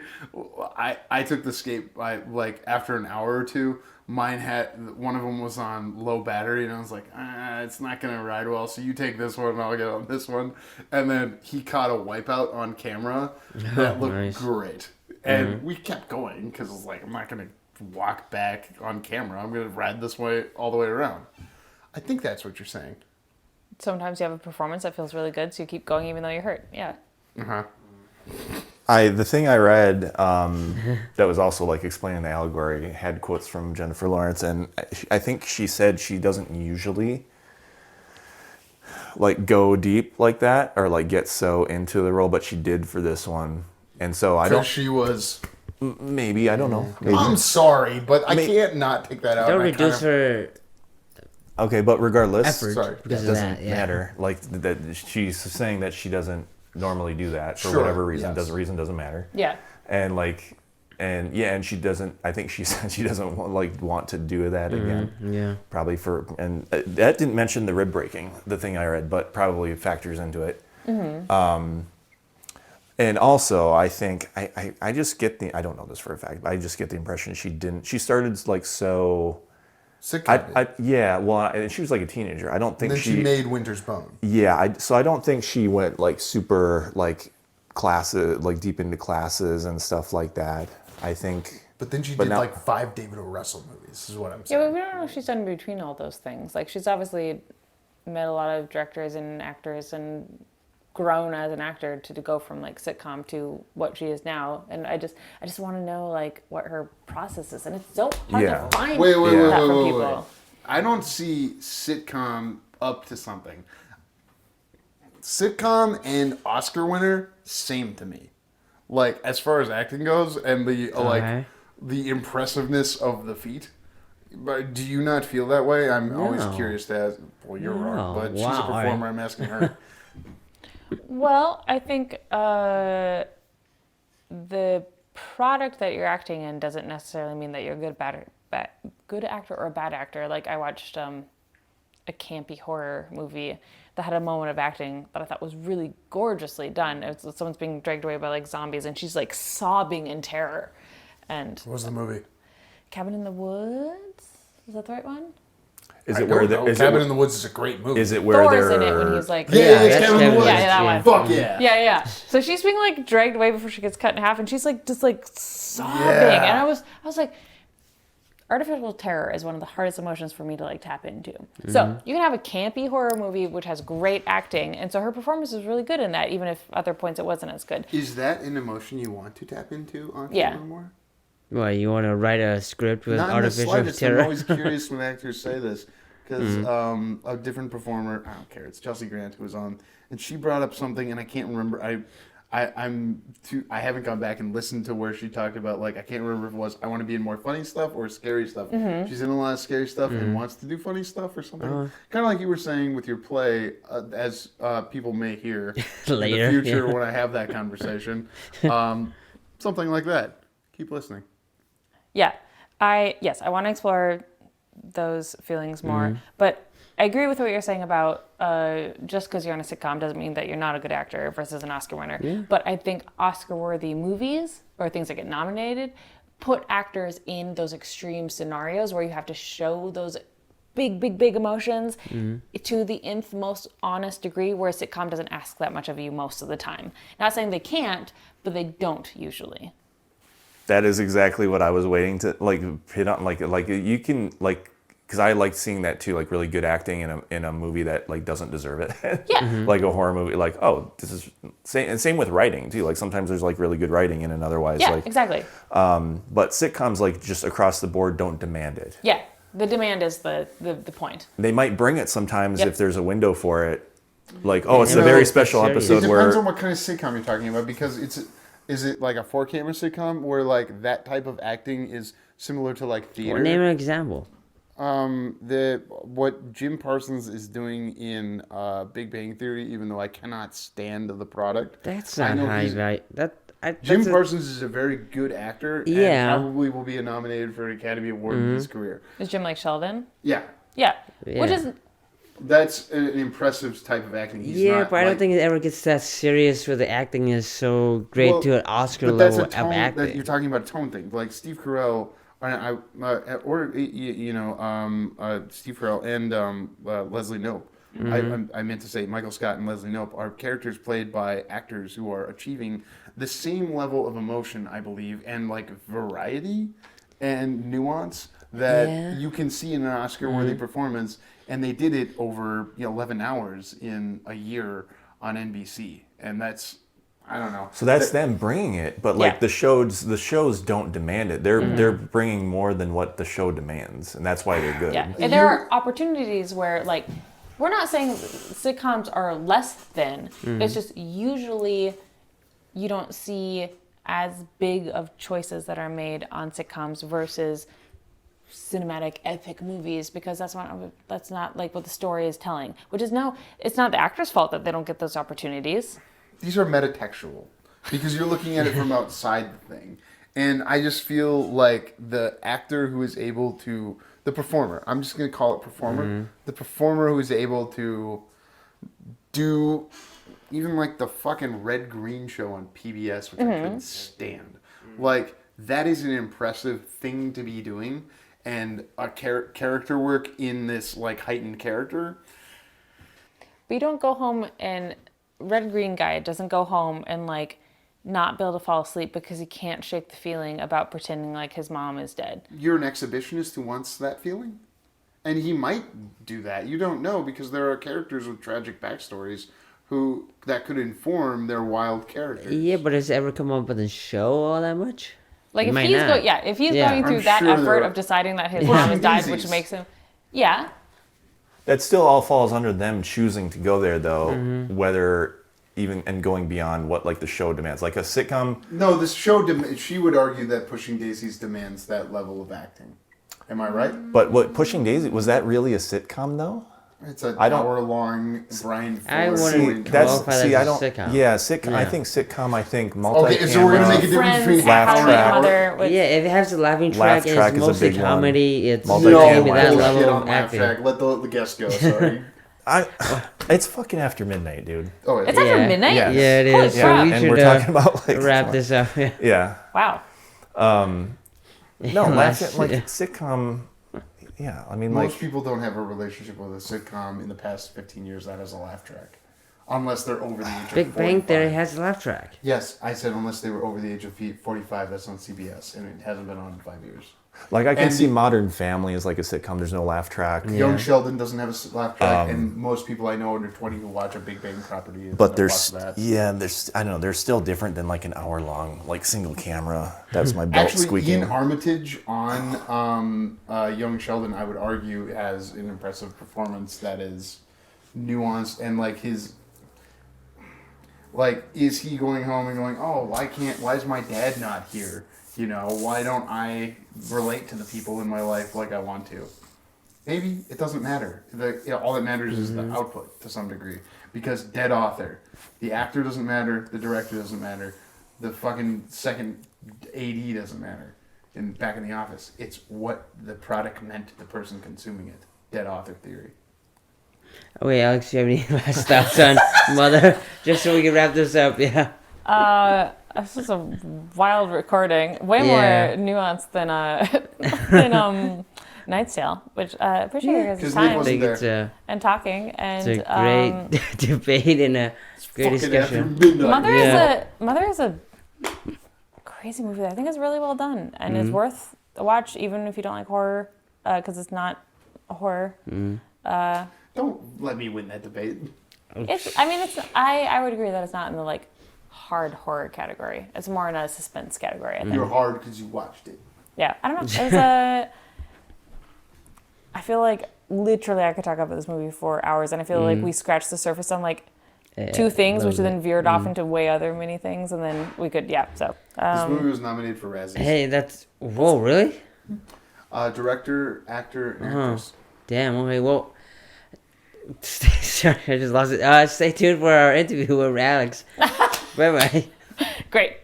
took the skate. Like after an hour or two, one of them was on low battery, and I was like, it's not gonna ride well. So you take this one, and I'll get on this one. And then he caught a wipeout on camera that looked great. And we kept going because it's like, I'm not going to walk back on camera. I'm going to ride this way all the way around. I think that's what you're saying.
Sometimes you have a performance that feels really good, so you keep going even though you're hurt. Yeah.
Uh-huh.
The thing I read that was also like explaining the allegory had quotes from Jennifer Lawrence, and I think she said she doesn't usually like go deep like that or like get so into the role, but she did for this one. And so I don't.
She was.
Maybe I don't know. Maybe.
I'm sorry, but I can't not take that out.
Don't reduce her.
Okay, but regardless,
effort.
Sorry,
it doesn't matter. Like that, she's saying that she doesn't normally do that for whatever reason.
Yes.
Doesn't matter.
Yeah.
And she doesn't. I think she said she doesn't want to do that again.
Yeah.
Probably that didn't mention the rib breaking. The thing I read, but probably factors into it. Mm-hmm. And also, I think I just get I don't know this for a fact, but I just get the impression she started like so. Well, and she was like a teenager. I don't think
and then she made Winter's Bone.
Yeah, so I don't think she went like super like classes, like deep into classes and stuff like that. I think.
But then she did like 5 David O. Russell movies, is what I'm saying.
Yeah, but we don't know if she's done between all those things. Like, she's obviously met a lot of directors and actors and grown as an actor to go from like sitcom to what she is now, and I just want to know like what her process is, and it's so hard to find that from people.
I don't see sitcom up to something. Sitcom and Oscar winner, same to me. Like as far as acting goes, and the like the impressiveness of the feat. But do you not feel that way? I'm always curious to ask. Well, you're wrong, but she's a performer. I'm asking her.
Well, I think the product that you're acting in doesn't necessarily mean that you're a good actor or a bad actor. Like I watched a campy horror movie that had a moment of acting that I thought was really gorgeously done. It was someone's being dragged away by like zombies, and she's like sobbing in terror. And
what was the movie?
Cabin in the Woods? Is that the right one?
Cabin in the Woods is a great movie.
Is it where
Thor's in it when he's like...
Yeah, Cabin in the Woods.
Yeah, that one.
Fuck yeah.
Yeah. So she's being like dragged away before she gets cut in half, and she's like just like sobbing.
Yeah.
And I was like, artificial terror is one of the hardest emotions for me to like tap into. Mm-hmm. So you can have a campy horror movie which has great acting, and so her performance is really good in that, even if other points it wasn't as good.
Is that an emotion you want to tap into on camera more?
Well, you want to write a script with
Not
artificial terror?
I'm always curious when actors say this. Because a different performer, I don't care, it's Chelsea Grant who was on, and she brought up something, and I can't remember. I haven't gone back and listened to where she talked about, like, I can't remember if it was I want to be in more funny stuff or scary stuff. Mm-hmm. She's in a lot of scary stuff and wants to do funny stuff or something. Kind of like you were saying with your play, as people may hear
later
in the future when I have that conversation. Something like that. Keep listening.
Yeah, I want to explore those feelings more, but I agree with what you're saying about just because you're on a sitcom doesn't mean that you're not a good actor versus an Oscar winner. Yeah. But I think Oscar-worthy movies or things that get nominated put actors in those extreme scenarios where you have to show those big emotions to the nth most honest degree, where a sitcom doesn't ask that much of you most of the time. Not saying they can't, but they don't usually.
That is exactly what I was waiting to like hit on. Like you can like, because I like seeing that too, like really good acting in a movie that like doesn't deserve it.
Yeah.
Like a horror movie, like this is same with writing too. Like sometimes there's like really good writing in an otherwise
exactly.
But sitcoms like just across the board don't demand it.
Yeah, the demand is the point.
They might bring it sometimes if there's a window for it. Like it's a very special episode
it
where.
Depends on what kind of sitcom you're talking about, because is it like a 4-camera sitcom where like that type of acting is similar to like theater?
Name an example.
What Jim Parsons is doing in Big Bang Theory, even though I cannot stand the product.
That's not high value.
Jim Parsons is a very good actor.
Yeah.
And probably will be nominated for an Academy Award in his career.
Is Jim like Sheldon?
Yeah.
Yeah.
Yeah.
Which is
That's an impressive type of acting. He's
yeah,
not
but I don't think it ever gets that serious where the acting is so great
Well,
to an Oscar
but that's
level
a tone,
of acting.
that you're talking about a tone thing. Like Steve Carell, Steve Carell and Leslie Knope. I meant to say Michael Scott and Leslie Knope are characters played by actors who are achieving the same level of emotion, I believe, and like variety and nuance that you can see in an Oscar-worthy performance. And they did it over 11 hours in a year on NBC, and that's, I don't know.
So that's them bringing it, but like the shows don't demand it. They're bringing more than what the show demands, and that's why they're good.
Yeah, and there are opportunities where, like, we're not saying sitcoms are less than. It's just usually you don't see as big of choices that are made on sitcoms versus cinematic epic movies, because that's not like what the story is telling. Which is it's not the actor's fault that they don't get those opportunities.
These are metatextual because you're looking at it from outside the thing, and I just feel like the actor who is able to, the performer, I'm just going to call it performer, the performer who is able to do even like the fucking Red Green show on PBS, which I couldn't stand. Like, that is an impressive thing to be doing. And a character work in this like heightened character.
But you don't go home and Red Green guy doesn't go home and like not be able to fall asleep because he can't shake the feeling about pretending like his mom is dead.
You're an exhibitionist who wants that feeling, and he might do that. You don't know, because there are characters with tragic backstories that could inform their wild characters.
Yeah, but has it ever come up with a show all that much?
Like
He
if
might
he's
not.
if he's
Yeah.
going through
I'm
that
sure
effort
there are-
of deciding that his mom has died, which
Daisies.
makes him,
That still all falls under them choosing to go there, though. Whether even and going beyond what like the show demands, like a sitcom.
No, this show, she would argue that Pushing Daisies demands that level of acting. Am I right?
But what Pushing Daisy, was that really a sitcom though?
It's an
I don't-
hour-long Brian
I
Fuller
wouldn't
story.
qualify that
I
as a
don't.
sitcom.
Yeah, sitcom. I
Yeah.
think sitcom. I think multi.
Okay, so we're gonna make a difference
Friends,
between
Laugh
How I Met Your
track.
Mother. With,
Yeah, if it has a laughing
Laugh
track,
track
and
is a
it's mostly
big one.
comedy, it's
Multi-
No,
maybe that
bullshit
level
on
of
Laugh
acting.
Track. Let the guest go. Sorry.
It's fucking after midnight, dude.
Oh,
It's
yeah.
after
Yeah.
midnight.
Yeah.
Yeah, it
Holy
is. So
crap.
we
And
should
we're talking about like
wrap this up. Yeah.
Yeah.
Wow.
No,
Last-
like sitcom. Yeah, I mean,
Most
like
people don't have a relationship with a sitcom in the past 15 years that has a laugh track. Unless they're over the age of 45.
Big Bang Theory has a laugh track.
Yes, I said unless they were over the age of 45, that's on CBS, and it hasn't been on in 5 years.
I can
And
see
the-
Modern Family as like a sitcom. There's no laugh track.
Yeah.
Young Sheldon doesn't have a laugh track, and most people I know under 20 who watch a Big Bang property
But
don't
there's
watch that.
I don't know. They're still different than like an hour long like single camera. That's my belt
Actually,
squeaking.
Ian Armitage on Young Sheldon, I would argue, has an impressive performance that is nuanced, and like his, like, is he going home and going, oh, why is my dad not here? You know, why don't I relate to the people in my life like I want to? Maybe it doesn't matter. All that matters is the output to some degree. Because dead author, the actor doesn't matter, the director doesn't matter, the fucking second AD doesn't matter. Back in the office, it's what the product meant to the person consuming it. Dead author theory.
Oh, wait, Alex, do you have any last thoughts on Mother? Just so we can wrap this up, yeah.
This is a wild recording. Way
Yeah.
more nuanced than Knight's Tale, which I appreciate your guys'
'Cause Nick
time
I
wasn't
think
there.
and talking. And
it's a great debate and a great
Fucking after
discussion.
midnight.
Mother is a crazy movie that I think is really well done and is worth a watch, even if you don't like horror, because it's not a horror.
Don't let me win that debate.
I would agree that it's not in the like hard horror category. It's more in a suspense category, I think.
You're hard because you watched it.
Yeah, I don't know. It was I feel like literally I could talk about this movie for hours, and I feel like we scratched the surface on like two things, which then veered off into way other many things, and then we could, So
This movie was nominated for Razzies.
Hey, whoa, really?
Director, actor, and actress.
Damn, okay, well, sorry, I just lost it. Stay tuned for our interview with Alex. Bye-bye.
great.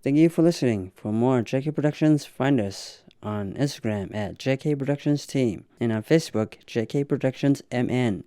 Thank you for listening. For more JK Productions, find us on Instagram at JK Productions Team and on Facebook, JK Productions MN.